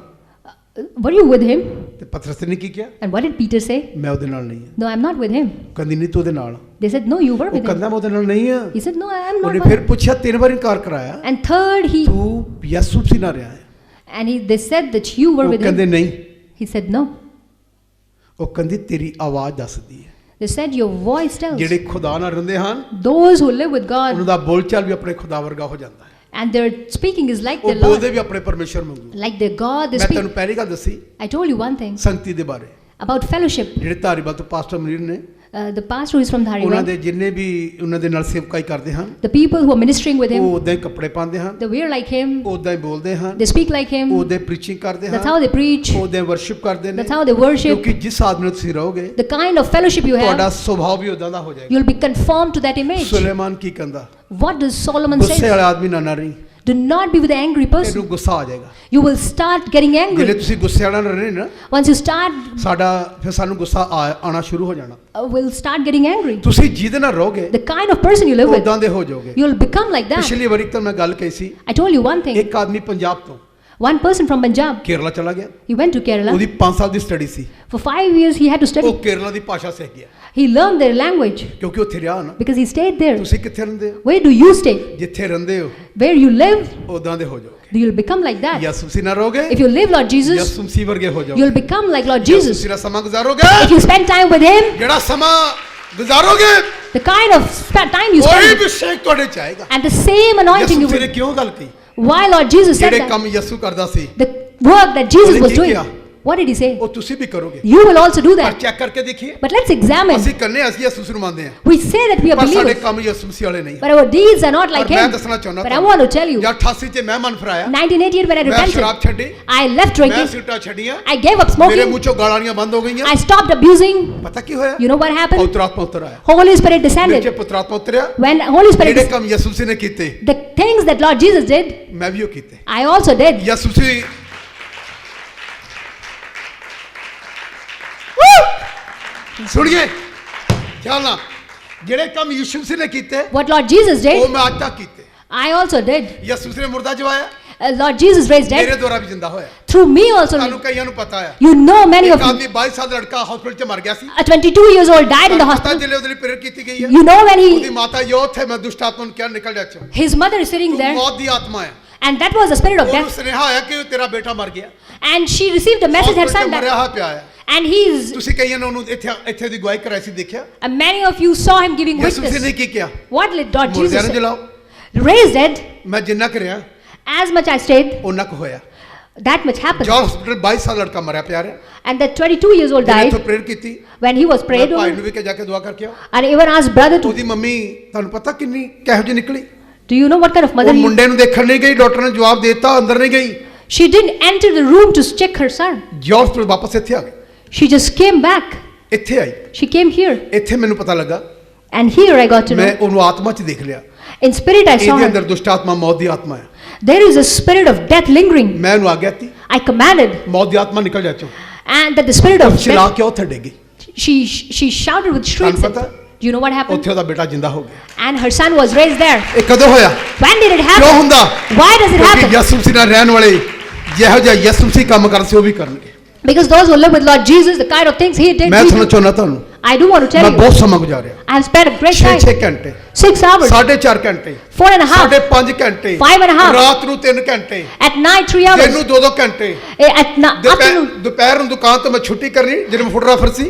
were you with him? ਤੇ ਪਤਰਸ ਨੇ ਕੀ ਕਿਹਾ? And what did Peter say? ਮੈਂ ਉਹਦੇ ਨਾਲ ਨਹੀਂ ਹਾਂ। No, I'm not with him. ਕਹਿੰਦੀ ਨਹੀਂ ਤੂੰ ਉਹਦੇ ਨਾਲ ਆ। They said, no, you were ਉਹ with him. ਕਹਿੰਦਾ ਮੈਂ ਉਹਦੇ ਨਾਲ ਨਹੀਂ ਆ। He said, no, I am not ਉਹਨੇ with ਫਿਰ him. ਪੁੱਛਿਆ 3 ਵਾਰ ਇਨਕਾਰ ਕਰਾਇਆ, And third, ਤੂੰ ਯਿਸੂ ਮਸੀਹ ਨਾਲ ਰਿਹਾ ਹੈ? they said that you were ਉਹ with ਕਹਿੰਦੇ him. ਨਹੀਂ। He said, no. ਉਹ ਕਹਿੰਦੀ ਤੇਰੀ ਆਵਾਜ਼ ਦੱਸਦੀ ਹੈ। They said, your voice tells. ਜਿਹੜੇ ਖੁਦਾ ਨਾਲ ਰਹਿੰਦੇ ਹਨ, Those who live with God, ਉਹਨਾਂ ਦਾ ਬੋਲਚਾਲ ਵੀ ਆਪਣੇ ਖੁਦਾ ਵਰਗਾ ਹੋ ਜਾਂਦਾ ਹੈ। and their speaking is like ਉਹ their ਬੋਲਦੇ Lord. ਵੀ ਆਪਣੇ ਪਰਮੇਸ਼ਰ ਵਾਂਗੂ। Like their God, they ਮੈਂ speak. ਤੈਨੂੰ ਪਹਿਲੀ ਗੱਲ ਦੱਸੀ I told you one thing ਸੰਗਤੀ ਦੇ ਬਾਰੇ। about fellowship. ਜਿਹੜੇ ਧਾਰੀਵਾਲ ਤੋਂ ਪਾਸਟਰ ਮਨੀਰ ਨੇ, The pastor who is from ਉਹਨਾਂ Dhariwal, ਦੇ ਜਿੰਨੇ ਵੀ ਉਹਨਾਂ ਦੇ ਨਾਲ ਸੇਵਕਾਈ ਕਰਦੇ ਹਨ, the people who are ministering with ਉਹ him, ਉਦਾਂ ਹੀ ਕੱਪੜੇ ਪਾਉਂਦੇ ਹਨ, they wear like him, ਉਦਾਂ ਹੀ ਬੋਲਦੇ ਹਨ, they speak like him, ਉਦਾਂ ਹੀ ਪ੍ਰੀਚਿੰਗ ਕਰਦੇ that's ਹਨ, how they preach, ਉਦਾਂ ਹੀ ਵਰਸ਼ਿਪ ਕਰਦੇ ਨੇ। that's how they worship. ਕਿਉਂਕਿ ਜਿਸ ਆਦਮੀ ਨਾਲ ਤੁਸੀਂ ਰਹੋਗੇ, The kind of fellowship you ਤੁਹਾਡਾ have, ਸੁਭਾਅ ਵੀ ਉਦਾਂ ਦਾ ਹੋ ਜਾਏਗਾ। you'll be conformed to that image. Suleman ਕੀ ਕਹਿੰਦਾ? What does Solomon ਗੁੱਸੇ say? ਵਾਲੇ ਆਦਮੀ ਨਾਲ ਨਾ ਰਹੀ, Do not be with the angry ਇਹਨੂੰ person. ਗੁੱਸਾ ਆ ਜਾਏਗਾ। You will start getting ਜਿਹੜੇ angry. ਤੁਸੀਂ ਗੁੱਸੇ ਵਾਲਾ ਨਾਲ ਰਹੇ ਨਾ, Once you start, ਫਿਰ ਸਾਨੂੰ ਗੁੱਸਾ ਆਣਾ ਸ਼ੁਰੂ ਹੋ ਜਾਣਾ। will start getting angry. ਤੁਸੀਂ ਜਿਹਦੇ ਨਾਲ ਰਹੋਗੇ, The kind of person you live with, ਉਦਾਂ ਦੇ ਹੋ ਜਾਓਗੇ। you'll become like that. ਪਿਛਲੀ ਵਾਰੀ ਤਾਂ ਮੈਂ ਗੱਲ ਕਹੀ ਸੀ, I told you one thing. ਇੱਕ ਆਦਮੀ ਪੰਜਾਬ ਤੋਂ One person from Punjab, Kerala ਚਲਾ ਗਿਆ, he went to Kerala. ਉਹਦੀ 5 ਸਾਲ ਦੀ study C, For 5 years he had to ਉਹ study. ਕੇਰਲਾ ਦੀ ਭਾਸ਼ਾ ਸਿੱਖ ਗਿਆ, He learned their language ਕਿਉਂਕਿ ਉੱਥੇ ਰਿਹਾ ਨਾ। because he stayed there. ਤੁਸੀਂ ਕਿੱਥੇ ਰਹਿੰਦੇ ਹੋ? Where do you stay? ਜਿੱਥੇ ਰਹਿੰਦੇ ਹੋ Where you live, ਉਦਾਂ ਦੇ ਹੋ ਜਾਓਗੇ। you'll become like that. ਯਿਸੂ ਮਸੀਹ ਨਾਲ ਰਹੋਗੇ, If you live Lord Jesus, ਯਿਸੂ ਮਸੀਹ ਵਰਗੇ ਹੋ you'll ਜਾਓਗੇ। become like Lord ਯਿਸੂ Jesus. ਮਸੀਹ ਨਾਲ ਸਮਾਂ ਗੁਜ਼ਾਰੋਗੇ, If you spend time with Him, ਜਿਹੜਾ ਸਮਾਂ ਗੁਜ਼ਾਰੋਗੇ the kind of time you ਕੋਈ spend, ਵੀ ਸ਼ੇਕ ਤੁਹਾਡੇ ਚ ਆਏਗਾ। and the same anointing ਯਿਸੂ you ਮਸੀਹ ਨੇ will. ਕਿਉਂ ਗੱਲ ਕਹੀ? Why Lord Jesus said ਜਿਹੜੇ that? ਕੰਮ ਯਿਸੂ ਕਰਦਾ ਸੀ, The work that Jesus ਉਹਨੇ was ਕੀ doing. ਕਿਹਾ? What did He say? ਉਹ ਤੁਸੀਂ ਵੀ ਕਰੋਗੇ। You will also do ਪਰ that. ਚੈੱਕ ਕਰਕੇ ਦੇਖੀਏ, But let's examine. ਅਸੀਂ ਕਰਨੇ ਅਸੀਂ ਯਿਸੂ ਨੂੰ ਮੰਨਦੇ ਹਾਂ, We say that we are ਪਰ ਸਾਡੇ believers, ਕੰਮ ਯਿਸੂ ਮਸੀਹ ਵਾਲੇ ਨਹੀਂ। but our deeds are not like ਪਰ ਮੈਂ Him. ਦੱਸਣਾ ਚਾਹੁੰਦਾ But I want to tell you, ਜਾਂ 88 ਚ ਮੈਂ ਮਨ ਫਰਾਇਆ, 1988 when I ਮੈਂ ਸ਼ਰਾਬ repented, ਛੱਡੀ, I left ਮੈਂ drinking, ਸਿਗਰਟਾਂ ਛੱਡੀਆਂ, I gave up ਮੇਰੇ smoking, ਮੂੰਹ ਚੋਂ ਗਾਲਾਂ ਬੰਦ ਹੋ ਗਈਆਂ। I stopped abusing. ਪਤਾ ਕੀ ਹੋਇਆ? You know what happened? ਪਵਿੱਤਰ ਆਤਮਾ ਉਤਰ ਆਇਆ, Holy Spirit ਮੇਰੇ ਚ descended. ਪਵਿੱਤਰ ਆਤਮਾ ਉਤਰਿਆ। When Holy Spirit, ਜਿਹੜੇ ਕੰਮ ਯਿਸੂ ਮਸੀਹ ਨੇ ਕੀਤੇ, the things that Lord Jesus did, ਮੈਂ ਵੀ ਉਹ ਕੀਤੇ। I also did. ਯਿਸੂ ਮਸੀਹ ਸੁਣੀਏ ਖਿਆਲ ਨਾਲ, ਜਿਹੜੇ ਕੰਮ ਯਿਸੂ ਮਸੀਹ ਨੇ ਕੀਤੇ, What Lord Jesus ਉਹ did, ਮੈਂ ਅੱਜ ਤੱਕ ਕੀਤੇ। I also did. ਯਿਸੂ ਮਸੀਹ ਨੇ ਮੁਰਦਾ ਜਵਾਇਆ, Lord Jesus raised ਮੇਰੇ dead. ਦੁਆਰਾ ਵੀ ਜ਼ਿੰਦਾ ਹੋਇਆ। Through me also. ਤੁਹਾਨੂੰ ਕਈਆਂ ਨੂੰ ਪਤਾ ਹੈ। You know many ਇੱਕ of you. ਆਦਮੀ 22 ਸਾਲ ਦਾ ਲੜਕਾ ਹਸਪੀਟਲ 'ਚ ਮਰ ਗਿਆ ਸੀ। A 22 years old died in the ਪਤਾ hospital. ਜਿਹੜੇ ਉਹਦੇ ਲਈ ਪ੍ਰੇਅਰ ਕੀਤੀ ਗਈ ਹੈ। You know when ਉਹਦੀ he, ਮਾਤਾ ਯੋਥ ਹੈ, ਮੈਂ ਦੁਸ਼ਟ ਆਤਮਾ ਨੂੰ ਕਿਹਾ ਨਿਕਲ ਜਾ ਚੋ। his mother is sitting ਤੂੰ there, ਮੌਤ ਦੀ ਆਤਮਾ ਹੈ। and that was the spirit of ਉਹਨੂੰ death. ਸੁਨੇਹਾ ਆਇਆ ਕਿ ਤੇਰਾ ਬੇਟਾ ਮਰ ਗਿਆ। And she received the message her son ਮਰਿਆ died. ਹੋਇਆ ਪਿਆ ਹੈ। And he's, ਤੁਸੀਂ ਕਈਆਂ ਨੇ ਉਹਨੂੰ ਇੱਥੇ ਦੀ ਗਵਾਹੀ ਕਰਾਈ ਸੀ ਦੇਖਿਆ। and many of you saw him giving ਯਿਸੂ ਮਸੀਹ ਨੇ witness. ਕੀ ਕਿਹਾ? What did Lord Jesus ਮੁਰਦਿਆਂ ਨੂੰ say? ਜਲਾਓ। Raised dead, ਮੈਂ ਜਿੰਨਾ ਕਰਿਆ as much I stayed, ਉਹਨਾਂ ਕੁ ਹੋਇਆ। that much happened. ਜੋਰ ਹਸਪੀਟਲ 22 ਸਾਲ ਲੜਕਾ ਮਰਿਆ ਪਿਆ ਰਿਹਾ। And that 22 years old ਜਿਹਨੇ died. ਤੋਂ ਪ੍ਰੇਅਰ ਕੀਤੀ। When he was ਮੈਂ prayed ਭਾਈ over, ਨੂੰ ਵੀ ਕਿਹਾ ਜਾ ਕੇ ਦੁਆ ਕਰਕੇ ਆਓ। and even asked brother to, ਉਹਦੀ ਮੰਮੀ ਤੁਹਾਨੂੰ ਪਤਾ ਕਿੰਨੀ ਕਿਹੋ ਜਿਹੀ ਨਿਕਲੀ? do you know what kind of ਉਹ mother he? ਮੁੰਡੇ ਨੂੰ ਦੇਖਣ ਨਹੀਂ ਗਈ, ਡਾਕਟਰ ਨੇ ਜਵਾਬ ਦੇ ਦਿੱਤਾ, ਅੰਦਰ ਨਹੀਂ ਗਈ। She didn't enter the room to check her son. ਜੋਰ ਹਸਪੀਟਲ ਵਾਪਸ ਇੱਥੇ ਆ ਗਈ। She just came back. ਇੱਥੇ ਆਈ। She came here. ਇੱਥੇ ਮੈਨੂੰ ਪਤਾ ਲੱਗਾ, And here I got to ਮੈਂ know. ਉਹਨੂੰ ਆਤਮਾ 'ਚ ਦੇਖ ਲਿਆ। In spirit I saw ਇਹਦੇ her. ਅੰਦਰ ਦੁਸ਼ਟ ਆਤਮਾ ਮੌਤ ਦੀ ਆਤਮਾ ਹੈ। There is a spirit of death lingering. ਮੈਂ ਉਹਨੂੰ ਆਗਿਆ ਤੀ I commanded, ਮੌਤ ਦੀ ਆਤਮਾ ਨਿਕਲ ਜਾ ਚੋ। and that the spirit of ਚਿਲਾ death, ਕੇ ਉੱਥੇ ਡਿੱਗੀ। she shouted with shrieks. ਤੁਹਾਨੂੰ ਪਤਾ? Do you know what happened? ਉੱਥੇ ਉਹਦਾ ਬੇਟਾ ਜਿੰਦਾ ਹੋ ਗਿਆ। And her son was raised there. ਇਹ ਕਦੋਂ ਹੋਇਆ? When did it ਕਿਉਂ happen? ਹੁੰਦਾ? Why does it ਕਿਉਂਕਿ happen? ਯਿਸੂ ਮਸੀਹ ਨਾਲ ਰਹਿਣ ਵਾਲੇ ਜਿਹੋ ਜਿਹਾ ਯਿਸੂ ਮਸੀਹ ਕੰਮ ਕਰਦੇ ਸੀ ਉਹ ਵੀ ਕਰਨਗੇ। Because those who live with Lord Jesus, the kind of things he did, ਮੈਂ we ਤੁਹਾਨੂੰ do. ਚਾਹੁੰਦਾ ਤੁਹਾਨੂੰ I do want to tell ਮੈਂ you, ਬਹੁਤ ਸਮਾਂ ਗੁਜ਼ਾਰਿਆ। I have spent a great 6 time, ਘੰਟੇ 6 hours, 4.5 ਘੰਟੇ 4.5, 5.5 ਘੰਟੇ 5.5, ਰਾਤ ਨੂੰ 3 ਘੰਟੇ at night 3 ਦਿਨ hours, ਨੂੰ 2 ਘੰਟੇ afternoon. ਦੁਪਹਿਰ ਨੂੰ ਦੁਕਾਨ ਤੋਂ ਮੈਂ ਛੁੱਟੀ ਕਰਨੀ ਜਦੋਂ ਮੈਂ photographer C.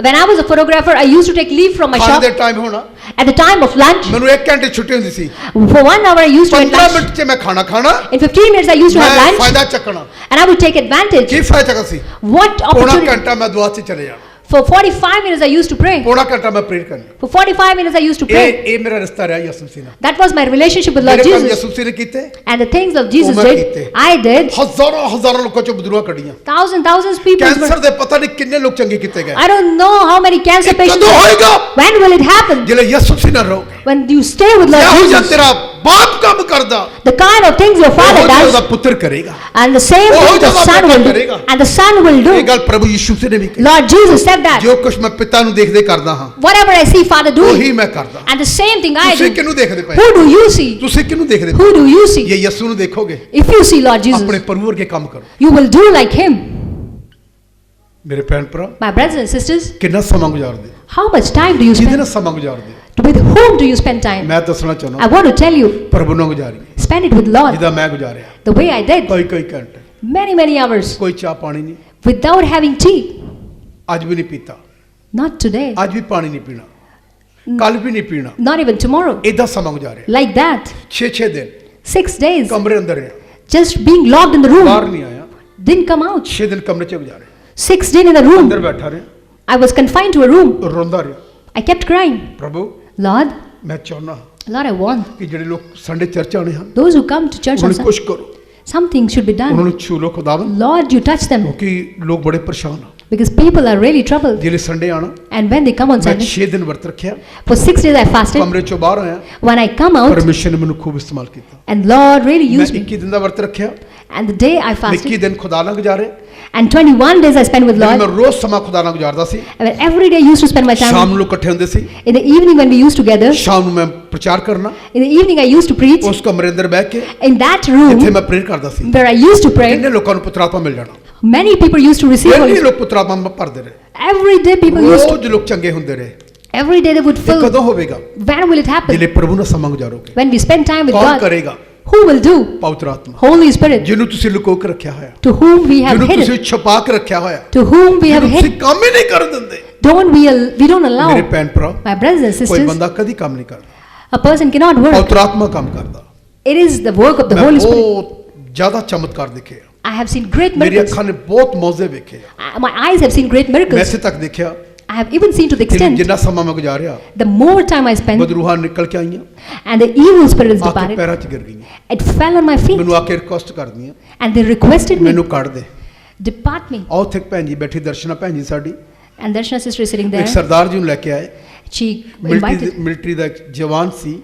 When I was a photographer, I used to take leave from my ਖਾਣੇ shop. ਦੇ ਟਾਈਮ ਹੋਣਾ At the time of lunch, ਮੈਨੂੰ 1 ਘੰਟੇ ਛੁੱਟੀ ਹੁੰਦੀ ਸੀ। for 1 hour I used to eat 15 lunch. Minute 'ਚ ਮੈਂ ਖਾਣਾ ਖਾਣਾ। In 15 minutes I used to have ਮੈਂ lunch, ਫਾਇਦਾ ਚੱਕਣਾ। and I would take advantage. ਕੀ ਫਾਇਦਾ ਚੱਕਣਾ ਸੀ? What ਪੌਣਾ opportunity? ਘੰਟਾ ਮੈਂ ਦੁਆ 'ਚ ਚਲੇ ਜਾਣਾ। For 45 minutes I used to pray. ਪੌਣਾ ਘੰਟਾ ਮੈਂ ਪ੍ਰੇਅਰ ਕਰਨੀ। For 45 minutes I used to pray. ਇਹ ਮੇਰਾ ਰਿਸ਼ਤਾ ਰਿਹਾ ਯਿਸੂ ਮਸੀਹ ਨਾਲ। That was my relationship with Lord ਮੇਰੇ ਕੰਮ Jesus. ਯਿਸੂ ਮਸੀਹ ਨੇ ਕੀਤੇ। And the things of Jesus ਮੈਂ did, ਕੀਤੇ। I did. ਹਜ਼ਾਰਾਂ ਲੋਕਾਂ ਚੋਂ ਬਦਲੂਆਂ ਕੱਢੀਆਂ। Thousands people cancer were. ਦੇ ਪਤਾ ਨਹੀਂ ਕਿੰਨੇ ਲੋਕ ਚੰਗੇ ਕੀਤੇ ਗਏ। I don't know how many cancer ਇਹ patients. ਕਦੋਂ ਹੋਏਗਾ? When will it happen? ਜਿਹੜੇ ਯਿਸੂ ਮਸੀਹ ਨਾਲ ਰਹੋਗੇ। When you stay with Lord ਇਹੋ ਜਿਹਾ Jesus. ਤੇਰਾ ਬਾਪ ਕੰਮ ਕਰਦਾ The kind of things your father ਉਹੋ ਜਿਹਾ ਉਹਦਾ does, ਪੁੱਤਰ ਕਰੇਗਾ। and the same ਉਹੋ thing the ਜਿਹਾ son will do, ਕਰੇਗਾ। and the son will ਇਹ do. ਗੱਲ ਪ੍ਰਭੂ ਯਿਸੂ ਮਸੀਹ ਨੇ ਵੀ ਕਹੀ। Lord Jesus said that. ਜੋ ਕੁਝ ਮੈਂ ਪਿਤਾ ਨੂੰ ਦੇਖਦੇ ਕਰਦਾ ਹਾਂ Whatever I see Father doing, ਉਹੀ ਮੈਂ ਕਰਦਾ। and the same thing I ਤੁਸੀਂ do. ਕਿਹਨੂੰ ਦੇਖਦੇ ਪਏ? Who do you see? ਤੁਸੀਂ ਕਿਹਨੂੰ ਦੇਖਦੇ Who ਪਏ? do you see? ਇਹ ਯਿਸੂ ਨੂੰ ਦੇਖੋਗੇ, If you see Lord ਆਪਣੇ Jesus, ਪ੍ਰਭੂ ਵਰਗੇ ਕੰਮ ਕਰੋ। you will do like him. ਮੇਰੇ ਭੈਣ ਭਰਾ My brothers and sisters, ਕਿੰਨਾ ਸਮਾਂ ਗੁਜ਼ਾਰਦੇ? how much time do you ਕਿਹਦੇ spend? ਨਾਲ ਸਮਾਂ ਗੁਜ਼ਾਰਦੇ? With whom do you spend time? ਮੈਂ ਦੱਸਣਾ I ਚਾਹੁੰਦਾ want to tell you, ਪ੍ਰਭੂ ਨਾਲ ਗੁਜ਼ਾਰੀ spend it with Lord ਜਿਹਦਾ ਮੈਂ ਗੁਜ਼ਾਰਿਆ। the way I did. ਕਈ ਘੰਟੇ, Many hours ਕੋਈ ਚਾਹ ਪਾਣੀ ਨਹੀਂ, without having tea. ਅੱਜ ਵੀ ਨਹੀਂ ਪੀਤਾ, Not today, ਅੱਜ ਵੀ ਪਾਣੀ ਨਹੀਂ ਪੀਣਾ, ਕੱਲ ਵੀ ਨਹੀਂ ਪੀਣਾ। not even tomorrow. ਇਦਾਂ ਸਮਾਂ ਗੁਜ਼ਾਰਿਆ। Like that, 6 ਦਿਨ 6 days, ਕਮਰੇ ਅੰਦਰ ਰਿਹਾ, just being locked in the ਬਾਹਰ room, ਨਹੀਂ ਆਇਆ। didn't come out. 6 ਦਿਨ ਕਮਰੇ 'ਚ ਗੁਜ਼ਾਰੇ, 6 days in the ਅੰਦਰ room, ਬੈਠਾ ਰਿਹਾ, I was confined to a room. ਰੋਂਦਾ ਰਿਹਾ। I kept crying, ਪ੍ਰਭੂ Lord, ਮੈਂ ਚਾਹੁੰਦਾ Lord, I want ਕਿ ਜਿਹੜੇ ਲੋਕ ਸੰਡੇ ਚਰਚ ਆਉਣੇ ਹਨ those who come to church ਉਹਨਾਂ on ਨੂੰ ਕੁਛ Sunday, ਕਰੋ, something should be ਉਹਨਾਂ done. ਨੂੰ ਛੂ ਲੋ ਖੁਦਾਵੰਦ, Lord, you touch them, ਕਿਉਂਕਿ ਲੋਕ ਬੜੇ ਪਰੇਸ਼ਾਨ ਆ। because people are really troubled. ਜਿਹੜੇ ਸੰਡੇ ਆਣਾ, And when they come on ਮੈਂ Sunday, 6 ਦਿਨ ਵਰਤ ਰੱਖਿਆ, for 6 days I fasted. ਕਮਰੇ 'ਚੋਂ ਬਾਹਰ ਆਇਆ, When I come out, ਪਰਮੇਸ਼ਰ ਨੇ ਮੈਨੂੰ ਖੂਬ ਇਸਤੇਮਾਲ ਕੀਤਾ। and Lord really ਮੈਂ used me. 21 ਦਿਨ ਦਾ ਵਰਤ ਰੱਖਿਆ, And the day I 21 fasted, ਦਿਨ ਖੁਦਾ ਨਾਲ ਗੁਜ਼ਾਰੇ। and 21 days I spent with ਮੈਂ Lord. ਰੋਜ਼ ਸਮਾਂ ਖੁਦਾ ਨਾਲ ਗੁਜ਼ਾਰਦਾ ਸੀ। And every day I used to spend my ਸ਼ਾਮ time. ਨੂੰ ਲੋਕ ਇਕੱਠੇ ਹੁੰਦੇ ਸੀ, In the evening when we used to gather, ਸ਼ਾਮ ਨੂੰ ਮੈਂ ਪ੍ਰਚਾਰ ਕਰਨਾ, in the evening I used to preach. ਉਸ ਕਮਰੇ ਅੰਦਰ ਬਹਿ ਕੇ In that ਇੱਥੇ room ਮੈਂ ਪ੍ਰੇਅਰ ਕਰਦਾ ਸੀ। where I used to pray, ਕਿੰਨੇ ਲੋਕਾਂ ਨੂੰ ਪੁੱਤਰ ਆਤਮਾ ਮਿਲ ਜਾਣਾ, many people used to receive Holy ਕਿੰਨੇ Spirit. ਲੋਕ ਪੁੱਤਰ ਆਤਮਾ ਭਰਦੇ ਰਹੇ, Every day people used to, ਰੋਜ਼ ਲੋਕ ਚੰਗੇ ਹੁੰਦੇ ਰਹੇ। every day they would ਇਹ fill. ਕਦੋਂ ਹੋਵੇਗਾ? When will it happen? ਜਿਹੜੇ ਪ੍ਰਭੂ ਨਾਲ ਸਮਾਂ ਗੁਜ਼ਾਰੋਗੇ। When we spend time with ਕੌਣ God. ਕਰੇਗਾ? Who will do? ਪਵਿੱਤਰ ਆਤਮਾ, Holy Spirit, ਜਿਹਨੂੰ ਤੁਸੀਂ ਲੁਕੋ ਕੇ ਰੱਖਿਆ ਹੋਇਆ, to whom we have ਜਿਹਨੂੰ ਤੁਸੀਂ hidden, ਛੁਪਾ ਕੇ ਰੱਖਿਆ ਹੋਇਆ, to whom we have ਜਿਹਨੂੰ ਤੁਸੀਂ hidden. ਕੰਮ ਹੀ ਨਹੀਂ ਕਰਨ ਦਿੰਦੇ। We don't allow. ਮੇਰੇ ਭੈਣ ਭਰਾ, My brothers and ਕੋਈ sisters, ਬੰਦਾ ਕਦੀ ਕੰਮ ਨਹੀਂ ਕਰਦਾ, a person cannot work. ਪਵਿੱਤਰ ਆਤਮਾ ਕੰਮ ਕਰਦਾ। It is the work of the ਮੈਂ Holy Spirit. ਬਹੁਤ ਜ਼ਿਆਦਾ ਚਮਤਕਾਰ ਦੇਖੇ ਆ, I have seen great ਮੇਰੀ miracles. ਅੱਖਾਂ ਨੇ ਬਹੁਤ ਮੌਜੇ ਵੇਖੇ ਆ। My eyes have seen great ਮੈਂ miracles. ਇੱਥੇ ਤੱਕ ਦੇਖਿਆ, I have even seen to the extent, ਜਿੰਨਾ ਸਮਾਂ ਮੈਂ ਗੁਜ਼ਾਰਿਆ, the more time I spent, ਬਦਰੂਹਾਂ ਨਿਕਲ ਕੇ ਆਈਆਂ, and the evil spirits ਆ ਕੇ departed. ਪੈਰਾਂ 'ਚ ਗਿਰ ਗਈਆਂ, It fell on my feet, ਮੈਨੂੰ ਆ ਕੇ ਰਿਕੁਐਸਟ ਕਰਦੀਆਂ, and they requested me, ਮੈਨੂੰ ਕੱਢ ਦੇ। depart me. ਆ ਉੱਥੇ ਇੱਕ ਭੈਣ ਜੀ ਬੈਠੀ, ਦਰਸ਼ਨਾ ਭੈਣ ਜੀ ਸਾਡੀ, And Darshana sister is sitting ਇੱਕ there. ਸਰਦਾਰ ਜੀ ਨੂੰ ਲੈ ਕੇ ਆਏ, She invited ਮਿਲਟਰੀ ਦਾ ਇੱਕ ਜਵਾਨ ਸੀ,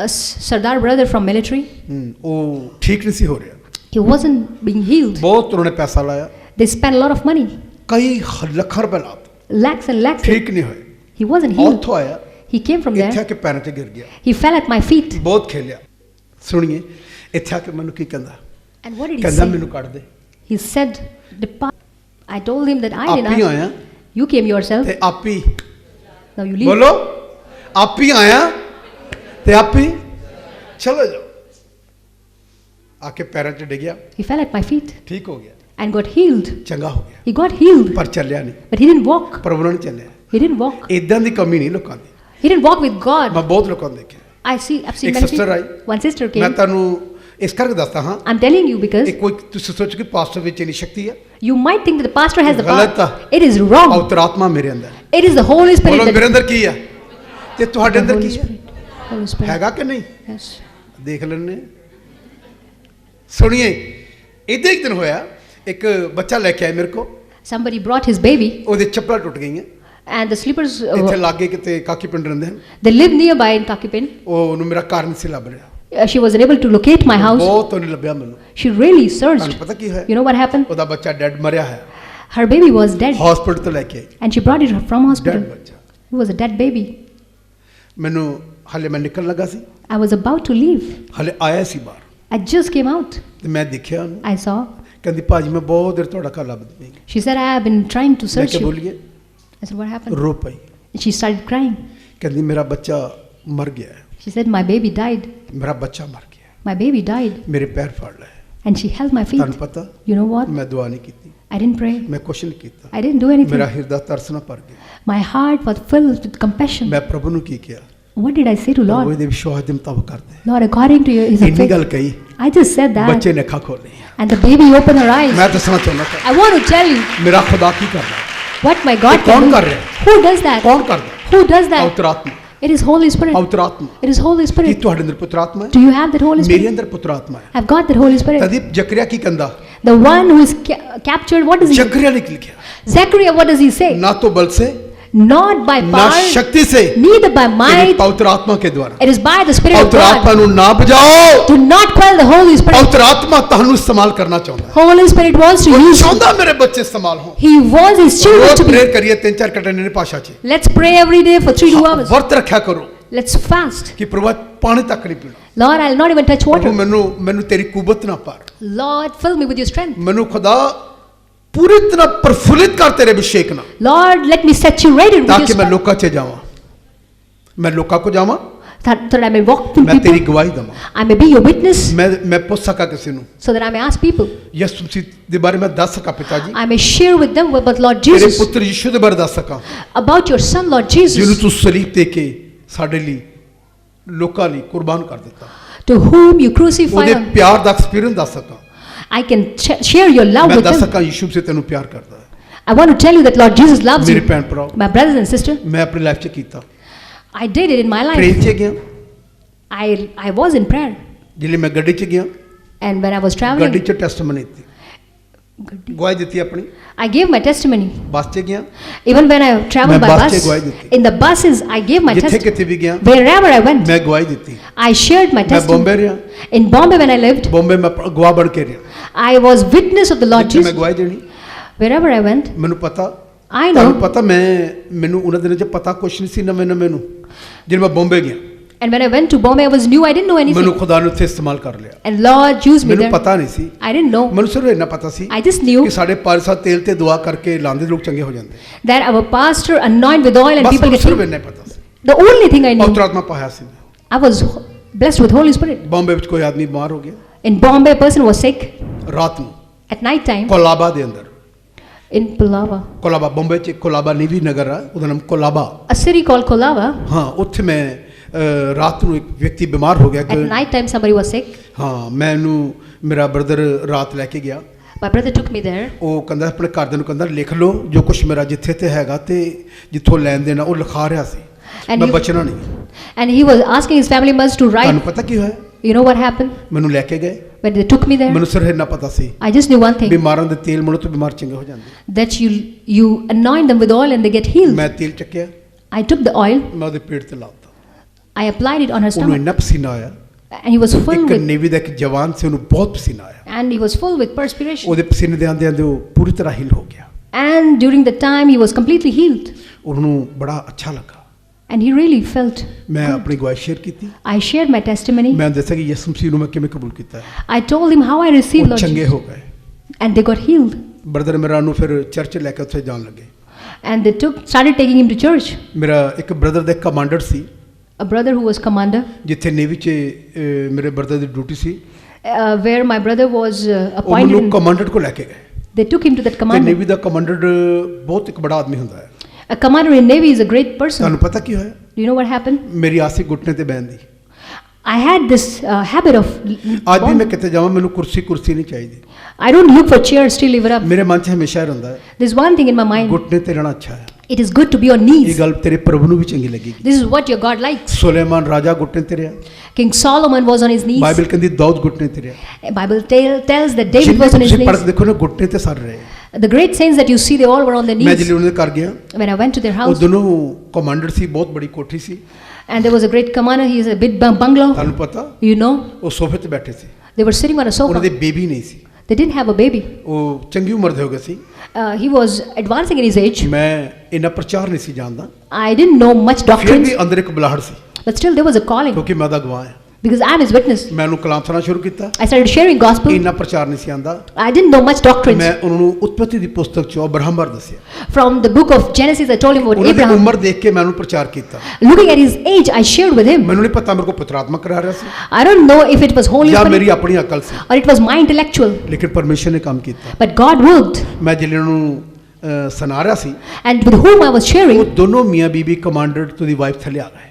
Sardar brother from military. ਉਹ ਠੀਕ ਨਹੀਂ ਸੀ ਹੋ ਰਿਹਾ, He wasn't being healed. ਬਹੁਤ ਉਹਨਾਂ ਨੇ ਪੈਸਾ ਲਾਇਆ, They spent a lot of money, ਕਈ ਲੱਖਾਂ ਰੁਪਏ ਲਾ ਦਿੱਤੇ, lakhs and lakhs. ਠੀਕ ਨਹੀਂ ਹੋਏ। He wasn't healed. ਉੱਥੋਂ ਆਇਆ, He came from ਇੱਥੇ ਆ there. ਕੇ ਪੈਰਾਂ 'ਤੇ ਗਿਰ ਗਿਆ, He fell at my feet. ਬਹੁਤ ਖੇਲਿਆ। ਸੁਣੀਏ, ਇੱਥੇ ਆ ਕੇ ਮੈਨੂੰ ਕੀ ਕਹਿੰਦਾ, And what did he ਕਹਿੰਦਾ say? ਮੈਨੂੰ ਕੱਢ ਦੇ, He said, depart. I told him that I ਆਪ ਹੀ didn't ਆਇਆ ask. You came yourself. ਤੇ ਆਪ ਹੀ, Now you leave. ਬੋਲੋ, ਆਪ ਹੀ ਆਇਆ ਤੇ ਆਪ ਹੀ ਚਲੋ ਜਾਓ। ਆ ਕੇ ਪੈਰਾਂ 'ਚ ਡਿੱਗਿਆ, He fell at my feet ਠੀਕ ਹੋ ਗਿਆ, and got healed. ਚੰਗਾ ਹੋ ਗਿਆ, He got healed, ਪਰ ਚੱਲਿਆ ਨਹੀਂ, but he didn't walk. ਪ੍ਰਭੂ ਨਾਲ ਨਹੀਂ ਚੱਲਿਆ। He didn't walk. ਇਦਾਂ ਦੀ ਕਮੀ ਨਹੀਂ ਲੋਕਾਂ ਦੀ, He didn't walk with God. ਮੈਂ ਬਹੁਤ ਲੋਕਾਂ ਨੂੰ ਦੇਖਿਆ। I've seen ਇੱਕ many sister ਆਈ। people. One sister ਮੈਂ came. ਤੁਹਾਨੂੰ ਇਸ ਕਰਕੇ ਦੱਸਦਾ ਹਾਂ, I'm telling you because ਇਹ ਕੋਈ ਤੁਸੀਂ ਸੋਚੋ ਕਿ ਪਾਸਟਰ ਵਿੱਚ ਇੰਨੀ ਸ਼ਕਤੀ ਹੈ, you might think that the pastor has the ਗਲਤ power. ਆ। It is wrong. ਪਵਿੱਤਰ ਆਤਮਾ ਮੇਰੇ ਅੰਦਰ, It is the Holy Spirit. ਬੋਲੋ that- ਮੇਰੇ ਅੰਦਰ ਕੀ ਆ ਤੇ ਤੁਹਾਡੇ the ਅੰਦਰ Holy ਕੀ ਹੈ, Spirit. Holy Spirit. ਹੈਗਾ ਕਿ ਨਹੀਂ, Yes. ਦੇਖ ਲੈਣੇ। ਸੁਣੀਏ, ਇਦਾਂ ਇੱਕ ਦਿਨ ਹੋਇਆ, ਇੱਕ ਬੱਚਾ ਲੈ ਕੇ ਆਇਆ ਮੇਰੇ ਕੋਲ, Somebody brought his baby, ਉਹਦੇ ਚੱਪਲਾਂ ਟੁੱਟ ਗਈਆਂ, and the slippers. ਇੱਥੇ ਲਾਗੇ ਕਿਤੇ ਕਾਕੀ ਪਿੰਡ ਰਹਿੰਦੇ ਹਨ, They live nearby in Kakipin. ਉਹ ਉਹਨੂੰ ਮੇਰਾ ਘਰ ਨਹੀਂ ਸੀ ਲੱਭ ਰਿਹਾ, She was unable to locate my house. ਬਹੁਤ ਉਹਨੇ ਲੱਭਿਆ ਮੈਨੂੰ। She really ਤੁਹਾਨੂੰ searched. ਪਤਾ ਕੀ ਹੋਇਆ, You know what happened? ਉਹਦਾ ਬੱਚਾ ਡੈਡ ਮਰਿਆ ਹੈ, Her baby was dead, hospital ਤੋਂ ਲੈ ਕੇ ਆਈ, and she brought it from dead hospital. ਬੱਚਾ। It was a dead baby. ਮੈਨੂੰ ਹਾਲੇ ਮੈਂ ਨਿਕਲਣ ਲੱਗਾ ਸੀ, I was about to leave. ਹਾਲੇ ਆਇਆ ਸੀ ਬਾਹਰ, I just came out. ਤੇ ਮੈਂ ਦੇਖਿਆ ਉਹਨੂੰ, I saw. ਕਹਿੰਦੀ ਭਾਜੀ ਮੈਂ ਬਹੁਤ ਦੇਰ ਤੁਹਾਡਾ ਘਰ ਲੱਭਦੀ ਪਈ, She said, I have been trying to ਮੈਂ search ਕਿਹਾ you. ਬੋਲੀਏ, I said, what happened? ਰੋ ਪਈ, She started crying. ਕਹਿੰਦੀ ਮੇਰਾ ਬੱਚਾ ਮਰ ਗਿਆ ਹੈ, She said, my baby died. ਮੇਰਾ ਬੱਚਾ ਮਰ ਗਿਆ, My baby died. ਮੇਰੇ ਪੈਰ ਫੜ ਲਏ। And she held my feet. ਤੁਹਾਨੂੰ ਪਤਾ, You know what? ਮੈਂ ਦੁਆ ਨਹੀਂ ਕੀਤੀ, I didn't pray. ਮੈਂ ਕੁਛ ਨਹੀਂ ਕੀਤਾ, I didn't do anything. ਮੇਰਾ ਹਿਰਦਾ ਤਰਸ ਨਾਲ ਭਰ ਗਿਆ। My heart was filled with compassion. ਮੈਂ ਪ੍ਰਭੂ ਨੂੰ ਕੀ ਕਿਹਾ, What did I say to ਪ੍ਰਭੂ Lord? ਇਹਦੇ ਵਿਸ਼ਵਾਸ ਦੇ ਮੁਤਾਬਕ ਕਰਦੇ, Lord, according to his ਇੰਨੀ faith. ਗੱਲ ਕਹੀ, I just said that. ਬੱਚੇ ਨੇ ਅੱਖਾਂ ਖੋਲੀਆਂ। And the baby opened her eyes. ਮੈਂ ਦੱਸਣਾ ਚਾਹੁੰਦਾ I want to tell you ਮੇਰਾ ਖੁਦਾ ਕੀ ਕਰਦਾ, what my God ਇਹ ਕੌਣ can ਕਰ do. ਰਿਹਾ? Who does that? ਕੌਣ ਕਰਦਾ, Who does that? ਪਵਿੱਤਰ ਆਤਮਾ, It is Holy Spirit. ਪਵਿੱਤਰ ਆਤਮਾ। It is Holy Ki Spirit. ਤੁਹਾਡੇ ਅੰਦਰ ਪੁੱਤਰ ਆਤਮਾ ਹੈ? Do you have that Holy ਮੇਰੇ Spirit? ਅੰਦਰ ਪੁੱਤਰ ਆਤਮਾ ਹੈ। I've got that Holy Spirit. ਤਦੀ Zakariya ਕੀ ਕਹਿੰਦਾ, The one who is captured, what does he Zakariya ਨੇ ਕੀ ਲਿਖਿਆ, Zechariah, what does he say? ਨਾ तो बल से Not by ना power, शक्ति से, neither by लेकिन might. पवित्र आत्मा के द्वारा। It is by the Spirit of पवित्र आत्मा God. ਨੂੰ ਨਾ ਬਜਾਓ, Do not quell the Holy Spirit. ਪਵਿੱਤਰ ਆਤਮਾ ਤੁਹਾਨੂੰ ਇਸਤੇਮਾਲ ਕਰਨਾ ਚਾਹੁੰਦਾ ਹੈ, Holy Spirit wants to ਉਹ use you. ਚਾਹੁੰਦਾ ਮੇਰੇ ਬੱਚੇ ਇਸਤੇਮਾਲ ਹੋਣ। He wants his children rose to be. Prayer ਕਰੀਏ 3-4 ਘੰਟੇ ਨੇ ਭਾਸ਼ਾ 'ਚ, Let's pray every day for 3 to 2 hours. ਵਰਤ ਰੱਖਿਆ ਕਰੋ Let's fast. ਕਿ ਪ੍ਰਭੂ ਪਾਣੀ ਤੱਕ ਨਹੀਂ ਪੀਣਾ, Lord, I'll not even touch ਪ੍ਰਭੂ water. ਮੈਨੂੰ ਤੇਰੀ ਕੁਵਤ ਨਾ ਪਾਰ, Lord, fill me with your strength. ਮੈਨੂੰ ਖੁਦਾ ਪੂਰੀ ਤਰ੍ਹਾਂ ਪ੍ਰਫੁੱਲਿਤ ਕਰ ਤੇਰੇ ਅਭਿਸ਼ੇਕ ਨਾਲ, Lord, let me saturated with your ਤਾਕਿ ਮੈਂ strength. ਲੋਕਾਂ 'ਚ ਜਾਵਾਂ, ਮੈਂ ਲੋਕਾਂ ਕੋ ਜਾਵਾਂ, That I may walk to ਮੈਂ ਤੇਰੀ people. ਗਵਾਹੀ ਦਵਾਂ, I may be your witness ਮੈਂ ਪੁੱਛ ਸਕਾਂ ਕਿਸੇ ਨੂੰ, so that I may ask people. ਯਿਸੂ ਮਸੀਹ ਦੇ ਬਾਰੇ ਮੈਂ ਦੱਸ ਸਕਾਂ ਪਿਤਾ ਜੀ, I may share with them about Lord ਤੇਰੇ Jesus. ਪੁੱਤਰ ਯਿਸੂ ਦੇ ਬਾਰੇ ਦੱਸ ਸਕਾਂ, About your son, Lord ਜਿਹਨੂੰ Jesus. ਤੂੰ ਸਲੀਬ ਤੇ ਕੇ ਸਾਡੇ ਲਈ ਲੋਕਾਂ ਲਈ ਕੁਰਬਾਨ ਕਰ ਦਿੱਤਾ, To whom you crucified. ਉਹਦੇ ਪਿਆਰ ਦਾ ਐਕਸਪੀਰੀਅੰਸ ਦੱਸ ਸਕਾਂ, I can share your love ਮੈਂ with ਦੱਸ them. ਸਕਾਂ ਯਿਸੂ ਮਸੀਹ ਤੈਨੂੰ ਪਿਆਰ ਕਰਦਾ ਹੈ। I want to tell you that Lord Jesus loves ਮੇਰੇ you. ਭੈਣ ਭਰਾ, My brothers and sisters, ਮੈਂ ਆਪਣੀ ਲਾਈਫ 'ਚ ਕੀਤਾ, I did it in my train life. 'ਚ ਗਿਆ, I was in prayer. ਜਿਲੇ ਮੈਂ ਗੱਡੀ 'ਚ ਗਿਆ, And when I was ਗੱਡੀ traveling, 'ਚ ਟੈਸਟਮਨੀ ਦਿੱਤੀ, ਗਵਾਹੀ ਦਿੱਤੀ ਆਪਣੀ, I gave my testimony. ਬੱਸ 'ਚ ਗਿਆ, Even when I traveled by ਮੈਂ ਬੱਸ 'ਚ bus, ਗਵਾਹੀ ਦਿੱਤੀ। in the buses, I gave my ਜਿੱਥੇ testimony. ਕਿਤੇ ਵੀ ਗਿਆ Wherever I went, ਮੈਂ ਗਵਾਹੀ ਦਿੱਤੀ। I shared my ਮੈਂ ਬੰਬੇ testimony. ਰਿਹਾ, In Bombay, when I lived, Bombay ਮੈਂ ਗਵਾਹ ਬਣ ਕੇ ਰਿਹਾ, I was witness of the Lord ਜਿੱਥੇ ਮੈਂ Jesus. ਗਵਾਹੀ ਦੇਣੀ, Wherever I went, ਮੈਨੂੰ ਪਤਾ, I ਤੁਹਾਨੂੰ know. ਪਤਾ ਮੈਨੂੰ ਉਹਨਾਂ ਦਿਨਾਂ 'ਚ ਪਤਾ ਕੁਛ ਨਹੀਂ ਸੀ, ਨਵੇਂ ਨੂੰ ਜਦੋਂ ਮੈਂ ਬੰਬੇ ਗਿਆ, And when I went to Bombay, I was new. I didn't know ਮੈਨੂੰ anything. ਖੁਦਾ ਨੇ ਉੱਥੇ ਇਸਤੇਮਾਲ ਕਰ ਲਿਆ, And Lord used me ਮੈਨੂੰ there. ਪਤਾ ਨਹੀਂ ਸੀ, I didn't know. ਮੈਨੂੰ ਸਿਰਫ ਇੰਨਾ ਪਤਾ ਸੀ I just knew ਕਿ ਸਾਡੇ ਪਾਰਸਾ ਤੇਲ ਤੇ ਦੁਆ ਕਰਕੇ ਲਾਂਦੇ ਲੋਕ ਚੰਗੇ ਹੋ ਜਾਂਦੇ, that our pastor anoint with oil and bus people ਮੈਨੂੰ get ਸਿਰਫ healed. ਇੰਨਾ ਪਤਾ ਸੀ। The only thing I knew, ਪਵਿੱਤਰ ਆਤਮਾ ਪਾਇਆ ਸੀ, I was blessed with Holy Spirit. Bombay ਵਿੱਚ ਕੋਈ ਆਦਮੀ ਬਿਮਾਰ ਹੋ ਗਿਆ, In Bombay, a person was sick ਰਾਤ ਨੂੰ at night time ਕੋਲਾਬਾ ਦੇ ਅੰਦਰ, in Palava, ਕੋਲਾਬਾ ਬੰਬੇ 'ਚ ਕੋਲਾਬਾ ਨੀਵੀ ਨਗਰ ਆ, ਉਹਦਾ ਨਾਮ Colaba, a city called Kolava. ਹਾਂ ਉੱਥੇ ਮੈਂ ਰਾਤ ਨੂੰ ਇੱਕ ਵਿਅਕਤੀ ਬਿਮਾਰ ਹੋ ਗਿਆ, At night time, somebody was sick. ਹਾਂ ਮੈਨੂੰ ਮੇਰਾ ਬ੍ਰਦਰ ਰਾਤ ਲੈ ਕੇ ਗਿਆ, My brother took me there. ਉਹ ਕਹਿੰਦਾ ਆਪਣੇ ਘਰਦਿਆਂ ਨੂੰ ਕਹਿੰਦਾ ਲਿਖ ਲਓ ਜੋ ਕੁਛ ਮੇਰਾ ਜਿੱਥੇ ਤੇ ਹੈਗਾ ਤੇ ਜਿੱਥੋਂ ਲੈਣ ਦੇਣਾ, ਉਹ ਲਿਖਾ ਰਿਹਾ ਸੀ, And ਮੈਂ he- ਬਚਣਾ ਨਹੀਂ। And he was asking his family members to ਤੁਹਾਨੂੰ write. ਪਤਾ ਕੀ ਹੋਇਆ, You know what happened? ਮੈਨੂੰ ਲੈ ਕੇ ਗਏ, When they took me there, ਮੈਨੂੰ ਸਿਰਫ ਇੰਨਾ ਪਤਾ ਸੀ I just knew one thing, ਬਿਮਾਰਾਂ ਦੇ ਤੇਲ ਮਨੋਂ ਤੋਂ ਬਿਮਾਰ ਚੰਗੇ ਹੋ ਜਾਂਦੇ, that you anoint them with oil and they get healed. ਮੈਂ ਤੇਲ ਚੱਕਿਆ, I took the oil, ਮੈਂ ਉਹਦੇ ਪੇਟ ਤੇ ਲਾਤਾ, I applied it on her ਉਹਨੂੰ stomach, ਇੰਨਾ ਪਸੀਨਾ ਆਇਆ, and he was full ਇੱਕ with, ਨੇਵੀ ਦਾ ਇੱਕ ਜਵਾਨ ਸੀ, ਉਹਨੂੰ ਬਹੁਤ ਪਸੀਨਾ ਆਇਆ, and he was full with perspiration. ਉਹਦੇ ਪਸੀਨੇ ਦੇ ਆਂਦੇ ਆਂਦੇ ਉਹ ਪੂਰੀ ਤਰ੍ਹਾਂ ਹੀਲ ਹੋ ਗਿਆ, And during the time, he was completely healed. ਉਹਨੂੰ ਬੜਾ ਅੱਛਾ ਲੱਗਾ, And he really felt. ਮੈਂ ਆਪਣੀ ਗਵਾਹੀ ਸ਼ੇਅਰ ਕੀਤੀ, I shared my testimony. ਮੈਂ ਦੱਸਿਆ ਕਿ ਯਿਸੂ ਮਸੀਹ ਨੂੰ ਮੈਂ ਕਿਵੇਂ ਕਬੂਲ ਕੀਤਾ ਹੈ, I told him how I received ਉਹ Lord ਚੰਗੇ Jesus. ਹੋ ਗਏ। And they got healed. Brother ਮੇਰਾ ਨੂੰ ਫਿਰ ਚਰਚ ਲੈ ਕੇ ਉੱਥੇ ਜਾਣ ਲੱਗੇ। And they started taking him to church. ਮੇਰਾ ਇੱਕ brother the commander C, A brother who was commander, ਜਿੱਥੇ ਨੇਵੀ 'ਚ ਮੇਰੇ brother the duty C, where my brother was ਉਹ appointed. ਮੈਨੂੰ ਕਮਾਂਡਰ ਕੋਲ ਲੈ ਕੇ ਗਏ। They took him to that ਤੇ commander. ਨੇਵੀ ਦਾ ਕਮਾਂਡਰ ਬਹੁਤ ਇੱਕ ਬੜਾ ਆਦਮੀ ਹੁੰਦਾ ਹੈ। A commander in Navy is a great person. ਤੁਹਾਨੂੰ ਪਤਾ ਕੀ ਹੋਇਆ? Do you know what happened? ਮੇਰੀ ਆਸ ਸੀ ਘੁੱਟਨੇ ਤੇ ਬਹਿਣ ਦੀ। I had this habit of. ਅੱਜ ਵੀ ਮੈਂ ਕਿਤੇ ਜਾਵਾਂ ਮੈਨੂੰ ਕੁਰਸੀ ਨਹੀਂ ਚਾਹੀਦੀ। I don't look for chairs to live it up. ਮੇਰੇ ਮਨ 'ਚ ਹਮੇਸ਼ਾ ਇਹ ਹੁੰਦਾ ਹੈ There's one thing in my mind. ਘੁੱਟਨੇ ਤੇ ਰਹਿਣਾ ਅੱਛਾ ਹੈ। It is good to be on ਇਹ knees. ਗੱਲ ਤੇਰੇ ਪ੍ਰਭੂ ਨੂੰ ਵੀ ਚੰਗੀ ਲੱਗੇਗੀ। This is what your God likes. Suleman ਰਾਜਾ ਘੁੱਟਨੇ ਤੇ ਰਿਹਾ, King Solomon was on his knees. Bible ਕਹਿੰਦੀ ਦਾਊਦ ਘੁੱਟਨੇ ਤੇ ਰਿਹਾ। Bible tells that David ਜਿੰਨੇ was on his ਤੁਸੀਂ ਪੜ੍ਹ knees. ਦੇਖੋ ਨਾ ਘੁੱਟਨੇ ਤੇ ਸਰ ਰਹੇ। The great saints that you see, they all were on their ਮੈਂ knees. ਜਦੋਂ ਉਹਨਾਂ ਦੇ ਘਰ ਗਿਆ, When I went to their ਉਹ house, ਦੋਨੋਂ ਕਮਾਂਡਰ ਸੀ, ਬਹੁਤ ਬੜੀ ਕੋਠੀ ਸੀ। and there was a great commander. He is a big bungalow. ਤੁਹਾਨੂੰ ਪਤਾ You know, ਉਹ ਸੋਫੇ ਤੇ ਬੈਠੇ ਸੀ, they were sitting on a ਉਹਨਾਂ ਦੇ sofa. ਬੇਬੀ ਨਹੀਂ ਸੀ, They didn't have a baby. ਉਹ ਚੰਗੀ ਉਮਰ ਦੇ ਹੋ ਗਏ ਸੀ। He was advancing in his age. ਮੈਂ ਇਹਨਾਂ ਪ੍ਰਚਾਰ ਨਹੀਂ ਸੀ ਜਾਣਦਾ, I didn't know much ਫਿਰ doctrines, ਵੀ ਅੰਦਰ ਇੱਕ ਬੁਲਾਹਟ ਸੀ, but still there was a calling ਕਿਉਂਕਿ ਮੈਂ ਉਹਦਾ ਗਵਾਹ ਹਾਂ। because I am his witness. ਮੈਂ ਉਹਨੂੰ ਕਲਾਮ ਸੁਣਾਉਣਾ ਸ਼ੁਰੂ ਕੀਤਾ, I started sharing gospel. ਇੰਨਾ ਪ੍ਰਚਾਰ ਨਹੀਂ ਸੀ ਆਂਦਾ। I didn't know much doctrines. ਮੈਂ ਉਹਨਾਂ ਨੂੰ ਉਤਪਤੀ ਦੀ ਪੁਸਤਕ 'ਚੋਂ ਅਬਰਾਹਮ ਬਾਰੇ ਦੱਸਿਆ, From the book of Genesis, I told him about ਉਹਨਾਂ ਦੀ Abraham. ਉਮਰ ਦੇਖ ਕੇ ਮੈਂ ਉਹਨੂੰ ਪ੍ਰਚਾਰ ਕੀਤਾ। Looking at his age, I shared with him. ਮੈਨੂੰ ਨਹੀਂ ਪਤਾ ਮੇਰੇ ਕੋਲ ਪੁੱਤਰ ਆਤਮਾ ਕਰਾ ਰਿਹਾ ਸੀ I don't know if it was Holy ਜਾਂ Spirit ਮੇਰੀ ਆਪਣੀ ਅਕਲ ਸੀ, or it was my intellectual, ਲੇਕਿਨ ਪਰਮੇਸ਼ਰ ਨੇ ਕੰਮ ਕੀਤਾ। but God worked. ਮੈਂ ਜਿਹੜੇ ਨੂੰ ਸੁਣਾ ਰਿਹਾ ਸੀ, And with whom I was ਉਹ sharing, ਦੋਨੋਂ ਮੀਆਂ ਬੀਬੀ ਕਮਾਂਡਰ ਤੋਂ ਦੀ ਵਾਈਫ ਥੱਲੇ ਆ ਗਏ।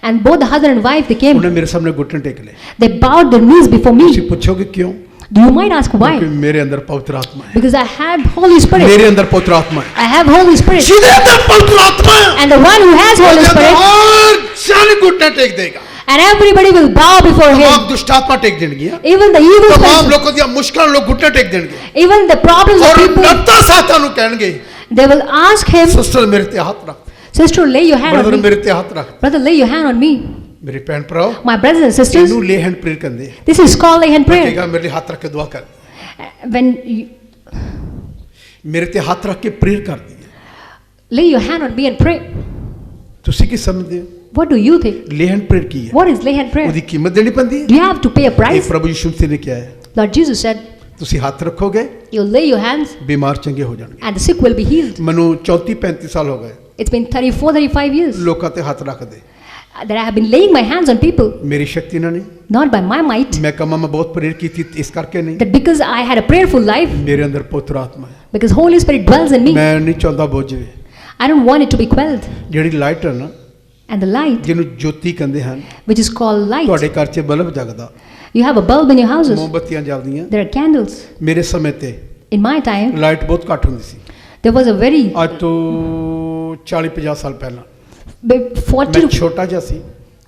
and both the husband and wife, they came. ਉਹਨੇ ਮੇਰੇ ਸਾਹਮਣੇ ਘੁੱਟਣ ਟੇਕ ਲਏ। They bowed their knees before ਤੁਸੀਂ me. ਪੁੱਛੋਗੇ ਕਿਉਂ? You might ask ਕਿਉਂਕਿ why? ਮੇਰੇ ਅੰਦਰ ਪਵਿੱਤਰ ਆਤਮਾ ਹੈ, Because I had Holy Spirit. ਮੇਰੇ ਅੰਦਰ ਪਵਿੱਤਰ ਆਤਮਾ ਹੈ। I have Holy Spirit. ਜਿਹਦੇ ਅੰਦਰ ਪਵਿੱਤਰ ਆਤਮਾ ਹੈ, And the one who has Holy ਉਹਦੇ ਅੰਦਰ Spirit, ਹਰ ਜਨ ਘੁੱਟਣ ਟੇਕ ਦੇਗਾ। and everybody will bow before ਤਮਾਮ him. ਦੁਸ਼ਟ ਆਤਮਾ ਟੇਕ ਦੇਣਗੀਆਂ, Even the evil ਤਮਾਮ person, ਲੋਕਾਂ ਦੀਆਂ ਮੁਸ਼ਕਲਾਂ ਲੋਕ ਘੁੱਟਣ ਟੇਕ ਦੇਣਗੇ, even the problems of ਔਰ people, ਨਰਤਾ ਸਾਥਾਂ ਨੂੰ ਕਹਿਣਗੇ they will ask him, sister ਮੇਰੇ ਤੇ ਹੱਥ ਰੱਖ, sister, lay your hand brother on me. ਮੇਰੇ ਤੇ ਹੱਥ ਰੱਖ। Brother, lay your hand on me. ਮੇਰੇ ਭੈਣ ਭਰਾਓ, My brothers and sisters, ਇਹਨੂੰ ਲੇ ਹੈਂਡ ਪ੍ਰੇਅਰ ਕਹਿੰਦੇ ਆ। this is called lay hand prayer. ਕਹੇਗਾ ਮੇਰੇ ਹੱਥ ਰੱਖ ਕੇ ਦੁਆ ਕਰ, When you ਮੇਰੇ ਤੇ ਹੱਥ ਰੱਖ ਕੇ ਪ੍ਰੇਅਰ ਕਰਦੀ ਹੈ। lay your hand on me and pray. ਤੁਸੀਂ ਕੀ ਸਮਝਦੇ ਹੋ? What do you think? ਲੇ ਹੈਂਡ ਪ੍ਰੇਅਰ ਕੀ ਹੈ? What is lay hand prayer? ਉਹਦੀ ਕੀਮਤ ਦੇਣੀ ਪੈਂਦੀ ਹੈ। Do you have to pay a ਇਹ price? ਪ੍ਰਭੂ ਯਿਸੂ ਮਸੀਹ ਨੇ ਕਿਹਾ ਹੈ, Lord Jesus said, ਤੁਸੀਂ ਹੱਥ ਰੱਖੋਗੇ you lay your hands ਬਿਮਾਰ ਚੰਗੇ ਹੋ ਜਾਣਗੇ। and the sick will be healed. ਮੈਨੂੰ 34-35 ਸਾਲ ਹੋ ਗਏ It's been 34, 35 years ਲੋਕਾਂ ਤੇ ਹੱਥ ਰੱਖਦੇ, that I have been laying my hands on people, ਮੇਰੀ ਸ਼ਕਤੀ ਨਾਲ ਨਹੀਂ, not by my might, ਮੈਂ ਕਮਾਂ ਮੈਂ ਬਹੁਤ ਪ੍ਰੇਅਰ ਕੀਤੀ ਇਸ ਕਰਕੇ ਨਹੀਂ, that because I had a prayerful life, ਮੇਰੇ ਅੰਦਰ ਪਵਿੱਤਰ ਆਤਮਾ ਹੈ। because Holy Spirit dwells in me. ਮੈਂ ਨਹੀਂ ਚਾਹੁੰਦਾ ਬੁੱਝ ਜਾਵੇ। I don't want it to be quelled. ਜਿਹੜੀ ਲਾਈਟ ਹੈ ਨਾ, And the light, ਜਿਹਨੂੰ ਜੋਤੀ ਕਹਿੰਦੇ ਹਨ, which is called light, ਤੁਹਾਡੇ ਘਰ 'ਚ bulb ਜਗਦਾ, you have a bulb in your houses, ਮੋਮਬੱਤੀਆਂ ਜਲਦੀਆਂ। there are candles. ਮੇਰੇ ਸਮੇਂ ਤੇ In my time, ਲਾਈਟ ਬਹੁਤ ਘੱਟ ਹੁੰਦੀ ਸੀ, there was a very ਅੱਜ ਤੋਂ 40-50 ਸਾਲ ਪਹਿਲਾਂ। big 40 ਮੈਂ to ਛੋਟਾ ਜਿਹਾ ਸੀ,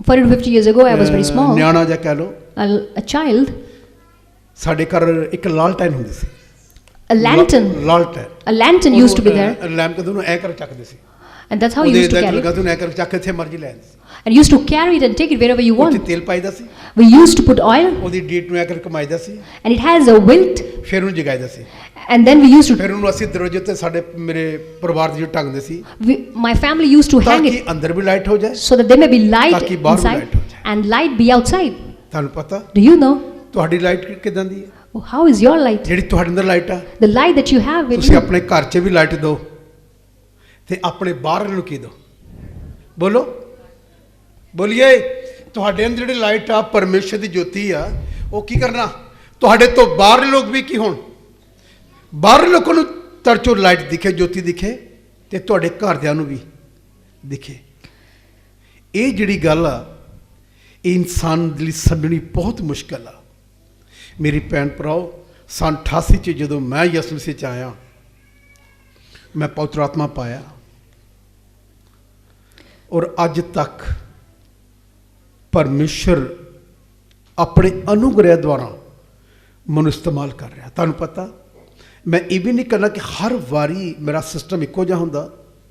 40 to 50 years ago, I was very small, ਨਿਆਣਾ ਜਿਹਾ ਕਹਿ ਲਓ। a child. ਸਾਡੇ ਘਰ ਇੱਕ ਲਾਲਟੈਨ ਹੁੰਦੀ ਸੀ, A lantern, ਲਾਲਟੈਨ। a lantern used to be there, lamp ਕਦੋਂ ਨੂੰ ਐ ਕਰ ਚੱਕਦੇ ਸੀ, and that's how you ਉਹਦੇ used to ਇਦਾਂ carry ਲਗਾ it. ਤੂੰ ਐ ਕਰ ਚੱਕ ਇੱਥੇ ਮਰਜ਼ੀ ਲੈ ਆਉਂਦੀ ਸੀ। And used to carry it and take it wherever you ਉਹ 'ਚ want. ਤੇਲ ਪਾਈਦਾ ਸੀ, We used to put oil, ਉਹਦੀ ਡੀਟ ਨੂੰ ਐ ਕਰ ਕਮਾਈਦਾ ਸੀ, and it has a wilt, ਫਿਰ ਉਹਨੂੰ ਜਗਾਈਦਾ ਸੀ, and then we used to, ਫਿਰ ਉਹਨੂੰ ਅਸੀਂ ਦਰਵਾਜ਼ੇ ਤੇ ਸਾਡੇ ਮੇਰੇ ਪਰਿਵਾਰ ਦੇ ਜੋ ਟੰਗਦੇ ਸੀ, my family used to ਤਾਂ hang ਕਿ it ਅੰਦਰ ਵੀ ਲਾਈਟ ਹੋ ਜਾਏ। so that there may be light ਤਾਕਿ ਬਾਹਰ ਵੀ inside light ਹੋ ਜਾਏ। and light be outside. ਤੁਹਾਨੂੰ ਪਤਾ Do you know? ਤੁਹਾਡੀ ਲਾਈਟ ਕਿਦਾਂ ਦੀ ਹੈ? Oh, how is your light? ਜਿਹੜੀ ਤੁਹਾਡੇ ਅੰਦਰ ਲਾਈਟ ਆ, The light that you have with ਤੁਸੀਂ you. ਆਪਣੇ ਘਰ 'ਚ ਵੀ ਲਾਈਟ ਦਿਓ ਤੇ ਆਪਣੇ ਬਾਹਰ ਨੂੰ ਕੀ ਦਿਓ? ਬੋਲੋ, ਬੋਲੀਏ। ਤੁਹਾਡੇ ਅੰਦਰ ਜਿਹੜੀ ਲਾਈਟ ਆ, ਪਰਮੇਸ਼ਰ ਦੀ ਜੋਤੀ ਆ, ਉਹ ਕੀ ਕਰਨਾ? ਤੁਹਾਡੇ ਤੋਂ ਬਾਹਰ ਲੋਕ ਵੀ ਕੀ ਹੋਣ? ਬਾਹਰ ਲੋਕਾਂ ਨੂੰ ਤਰਚੋ ਲਾਈਟ ਦਿਖੇ, ਜੋਤੀ ਦਿਖੇ, ਤੇ ਤੁਹਾਡੇ ਘਰਦਿਆਂ ਨੂੰ ਵੀ ਦਿਖੇ। ਇਹ ਜਿਹੜੀ ਗੱਲ ਆ, ਇਹ ਇਨਸਾਨ ਦੇ ਲਈ ਸਮਝਣੀ ਬਹੁਤ ਮੁਸ਼ਕਲ ਆ। ਮੇਰੀ ਭੈਣ ਭਰਾਓ, ਸੰਨ 88 'ਚ ਜਦੋਂ ਮੈਂ ਯਿਸੂ ਮਸੀਹ 'ਚ ਆਇਆ, ਮੈਂ ਪਵਿੱਤਰ ਆਤਮਾ ਪਾਇਆ, ਔਰ ਅੱਜ ਤੱਕ ਪਰਮੇਸ਼ਰ ਆਪਣੇ ਅਨੁਗ੍ਰਹਿ ਦੁਆਰਾ ਮੈਨੂੰ ਇਸਤੇਮਾਲ ਕਰ ਰਿਹਾ। ਤੁਹਾਨੂੰ ਪਤਾ, ਮੈਂ ਇਹ ਵੀ ਨਹੀਂ ਕਹਿਣਾ ਕਿ ਹਰ ਵਾਰੀ ਮੇਰਾ ਸਿਸਟਮ ਇੱਕੋ ਜਿਹਾ ਹੁੰਦਾ,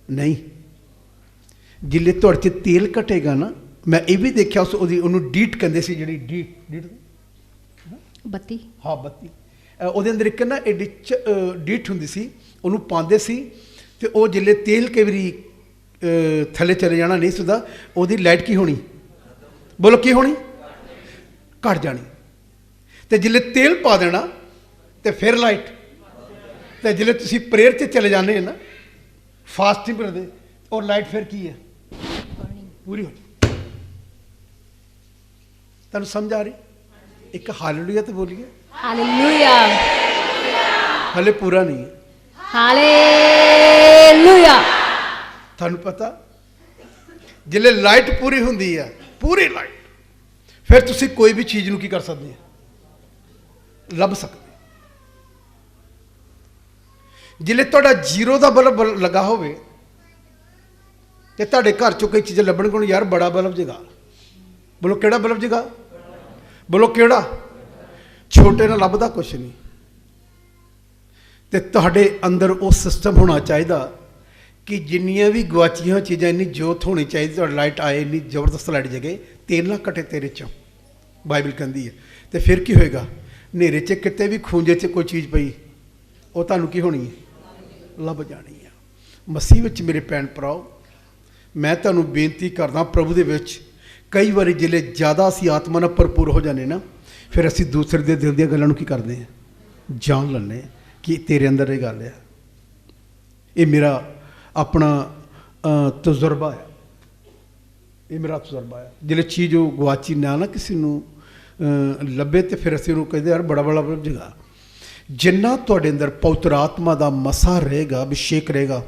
ਨਹੀਂ। ਜਿੱਲੇ ਤੁਹਾਡੇ 'ਚ ਤੇਲ ਘਟੇਗਾ ਨਾ, ਮੈਂ ਇਹ ਵੀ ਦੇਖਿਆ ਉਹਨੂੰ ਡੀਟ ਕਹਿੰਦੇ ਸੀ, ਜਿਹੜੀ ਡੀਟ ਬੱਤੀ, ਹਾਂ ਬੱਤੀ, ਉਹਦੇ ਅੰਦਰ ਇੱਕ ਨਾ ਐਡੀ ਡੀਟ ਹੁੰਦੀ ਸੀ, ਉਹਨੂੰ ਪਾਉਂਦੇ ਸੀ, ਤੇ ਉਹ ਜਿੱਲੇ ਤੇਲ ਕਈ ਵਾਰੀ ਥੱਲੇ ਚਲੇ ਜਾਣਾ ਨਹੀਂ ਸੁਦਾ, ਉਹਦੀ ਲਾਈਟ ਕੀ ਹੋਣੀ? ਬੋਲੋ ਕੀ ਹੋਣੀ? ਘਟ ਜਾਣੀ। ਤੇ ਜਿਲੇ ਤੇਲ ਪਾ ਦੇਣਾ ਤੇ ਫਿਰ ਲਾਈਟ। ਤੇ ਜਿਲੇ ਤੁਸੀਂ ਪ੍ਰੇਅਰ 'ਚ ਚਲੇ ਜਾਂਦੇ ਨਾ, ਫਾਸਟਿੰਗ ਕਰਦੇ, ਉਹ ਲਾਈਟ ਫਿਰ ਕੀ ਹੈ? ਪੂਰੀ ਹੋ ਜਾਣੀ। ਤੁਹਾਨੂੰ ਸਮਝ ਆ ਰਹੀ? ਇੱਕ ਹਾਲੇਲੂਇਆ ਤੇ ਬੋਲੀਏ। ਹਾਲੇਲੂਇਆ। ਹਲੇ ਪੂਰਾ ਨਹੀਂ ਹੈ। ਹਾਲੇਲੂਇਆ। ਤੁਹਾਨੂੰ ਪਤਾ ਜਿਲੇ ਲਾਈਟ ਪੂਰੀ ਹੁੰਦੀ ਹੈ, ਪੂਰੀ ਲਾਈਟ, ਫਿਰ ਤੁਸੀਂ ਕੋਈ ਵੀ ਚੀਜ਼ ਨੂੰ ਕੀ ਕਰ ਸਕਦੇ ਹੋ? ਲੱਭ ਸਕਦੇ। ਜਿਲੇ ਤੁਹਾਡਾ ਜ਼ੀਰੋ ਦਾ ਬਲਬ ਲੱਗਾ ਹੋਵੇ ਤੇ ਤੁਹਾਡੇ ਘਰ ਚੋਂ ਕਈ ਚੀਜ਼ਾਂ ਲੱਭਣ ਕੋਲ, ਯਾਰ ਬੜਾ ਬਲਬ ਜਗਾ। ਬੋਲੋ ਕਿਹੜਾ ਬਲਬ ਜਗਾ? ਬੋਲੋ ਕਿਹੜਾ? ਛੋਟੇ ਨਾਲ ਲੱਭਦਾ ਕੁਛ ਨਹੀਂ। ਤੇ ਤੁਹਾਡੇ ਅੰਦਰ ਉਹ ਸਿਸਟਮ ਹੋਣਾ ਚਾਹੀਦਾ ਕਿ ਜਿੰਨੀਆਂ ਵੀ ਗਵਾਚੀਆਂ ਚੀਜ਼ਾਂ, ਇੰਨੀ ਜੋਤ ਹੋਣੀ ਚਾਹੀਦੀ, ਤੁਹਾਡੀ ਲਾਈਟ ਆਏ, ਇੰਨੀ ਜ਼ਬਰਦਸਤ ਲਾਈਟ ਜਗੇ, ਤੇਲ ਨਾ ਘਟੇ ਤੇਰੇ 'ਚੋਂ, ਬਾਈਬਲ ਕਹਿੰਦੀ ਹੈ। ਤੇ ਫਿਰ ਕੀ ਹੋਏਗਾ? ਹਨੇਰੇ 'ਚ ਕਿਤੇ ਵੀ ਖੂੰਜੇ 'ਚ ਕੋਈ ਚੀਜ਼ ਪਈ, ਉਹ ਤੁਹਾਨੂੰ ਕੀ ਹੋਣੀ ਹੈ? ਲੱਭ ਜਾਣੀ ਆ। ਮਸੀਹ ਵਿੱਚ ਮੇਰੇ ਭੈਣ ਭਰਾਓ, ਮੈਂ ਤੁਹਾਨੂੰ ਬੇਨਤੀ ਕਰਦਾ ਪ੍ਰਭੂ ਦੇ ਵਿੱਚ, ਕਈ ਵਾਰੀ ਜਿਹੜੇ ਜ਼ਿਆਦਾ ਅਸੀਂ ਆਤਮਾ ਨਾਲ ਭਰਪੂਰ ਹੋ ਜਾਂਦੇ ਨਾ, ਫਿਰ ਅਸੀਂ ਦੂਸਰੇ ਦੇ ਦਿਲ ਦੀਆਂ ਗੱਲਾਂ ਨੂੰ ਕੀ ਕਰਦੇ ਹਾਂ? ਜਾਣ ਲੈਂਦੇ ਕਿ ਤੇਰੇ ਅੰਦਰ ਇਹ ਗੱਲ ਹੈ। ਇਹ ਮੇਰਾ ਆਪਣਾ ਤਜਰਬਾ ਹੈ। ਇਹ ਮੇਰਾ ਤਜਰਬਾ ਹੈ। ਜਿਹੜੇ ਚੀਜ਼ ਉਹ ਗਵਾਚੀ ਨਾ ਕਿਸੇ ਨੂੰ ਲੱਭੇ, ਤੇ ਫਿਰ ਅਸੀਂ ਉਹਨੂੰ ਕਹਿੰਦੇ ਯਾਰ ਬੜਾ ਬੜਾ ਜਗਾ। ਜਿੰਨਾ ਤੁਹਾਡੇ ਅੰਦਰ ਪਵਿੱਤਰ ਆਤਮਾ ਦਾ ਮਸਾ ਰਹੇਗਾ, ਅਭਿਸ਼ੇਕ ਰਹੇਗਾ,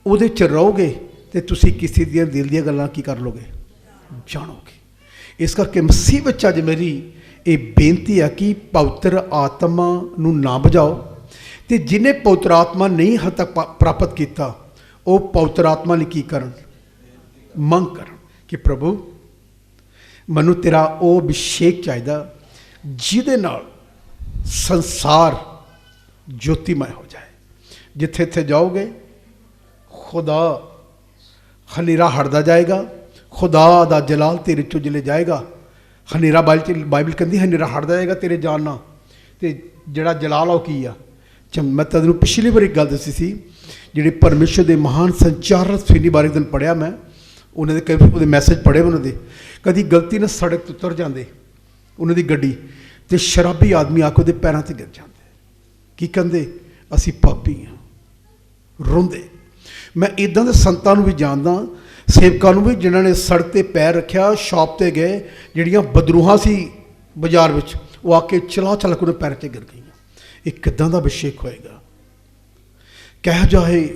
ਉਹਦੇ 'ਚ ਰਹੋਗੇ ਤੇ ਤੁਸੀਂ ਕਿਸੇ ਦੀਆਂ ਦਿਲ ਦੀਆਂ ਗੱਲਾਂ ਕੀ ਕਰ ਲੋਗੇ? ਜਾਣੋਗੇ। ਇਸ ਕਰਕੇ ਮਸੀਹ ਵਿੱਚ ਅੱਜ ਮੇਰੀ ਇਹ ਬੇਨਤੀ ਹੈ ਕਿ ਪਵਿੱਤਰ ਆਤਮਾ ਨੂੰ ਨਾ ਬੁਝਾਓ, ਤੇ ਜਿਹਨੇ ਪਵਿੱਤਰ ਆਤਮਾ ਨਹੀਂ ਹਜੇ ਤੱਕ ਪ੍ਰਾਪਤ ਕੀਤਾ, ਉਹ ਪਵਿੱਤਰ ਆਤਮਾ ਲਈ ਕੀ ਕਰਨ? ਮੰਗ ਕਰਨ ਕਿ ਪ੍ਰਭੂ ਮੈਨੂੰ ਤੇਰਾ ਉਹ ਅਭਿਸ਼ੇਕ ਚਾਹੀਦਾ ਜਿਹਦੇ ਨਾਲ ਸੰਸਾਰ ਜੋਤੀਮय ਹੋ ਜਾਏ। ਜਿੱਥੇ ਇੱਥੇ ਜਾਓਗੇ ਖੁਦਾ ਹਨੇਰਾ ਹਟਦਾ ਜਾਏਗਾ, ਖੁਦਾ ਦਾ ਜਲਾਲ ਤੇਰੇ ਚੋਂ ਜਿਲੇ ਜਾਏਗਾ। ਹਨੇਰਾ ਬਾਈਬਲ ਕਹਿੰਦੀ ਹਨੇਰਾ ਹਟਦਾ ਜਾਏਗਾ ਤੇਰੇ ਜਾਣ ਨਾਲ, ਤੇ ਜਿਹੜਾ ਜਲਾਲ ਉਹ ਕੀ ਆ? ਮੈਂ ਤੈਨੂੰ ਪਿਛਲੀ ਵਾਰ ਇੱਕ ਗੱਲ ਦੱਸੀ ਸੀ, ਜਿਹੜੇ ਪਰਮੇਸ਼ਰ ਦੇ ਮਹਾਨ ਸੰਚਾਰਕ ਫਿਨੀ ਬਾਰੇ ਦਿਨ ਪੜ੍ਹਿਆ ਮੈਂ, ਉਹਨਾਂ ਦੇ ਕਈ ਉਹਦੇ ਮੈਸੇਜ ਪੜ੍ਹੇ, ਉਹਨਾਂ ਦੇ ਕਦੀ ਗਲਤੀ ਨਾਲ ਸੜਕ ਤੋਂ ਉਤਰ ਜਾਂਦੇ ਉਹਨਾਂ ਦੀ ਗੱਡੀ, ਤੇ ਸ਼ਰਾਬੀ ਆਦਮੀ ਆ ਕੇ ਉਹਦੇ ਪੈਰਾਂ 'ਤੇ ਗਿਰ ਜਾਂਦੇ। ਕੀ ਕਹਿੰਦੇ? ਅਸੀਂ ਪਾਪੀ ਹਾਂ, ਰੋਂਦੇ। ਮੈਂ ਇੱਦਾਂ ਦੇ ਸੰਤਾਂ ਨੂੰ ਵੀ ਜਾਣਦਾ, ਸੇਵਕਾਂ ਨੂੰ ਵੀ, ਜਿਨ੍ਹਾਂ ਨੇ ਸੜਕ 'ਤੇ ਪੈਰ ਰੱਖਿਆ, ਸ਼ਾਪ 'ਤੇ ਗਏ, ਜਿਹੜੀਆਂ ਬਦਰੂਹਾਂ ਸੀ ਬਾਜ਼ਾਰ ਵਿੱਚ, ਉਹ ਆ ਕੇ ਚਲਾ ਚਲਾ ਕੇ ਉਹਦੇ ਪੈਰ 'ਤੇ ਗਿਰ ਗਈਆਂ। ਇਹ ਕਿੱਦਾਂ ਦਾ ਅਭਿਸ਼ੇਕ ਹੋਏਗਾ? ਕਿਹੋ ਜਿਹਾ ਇਹ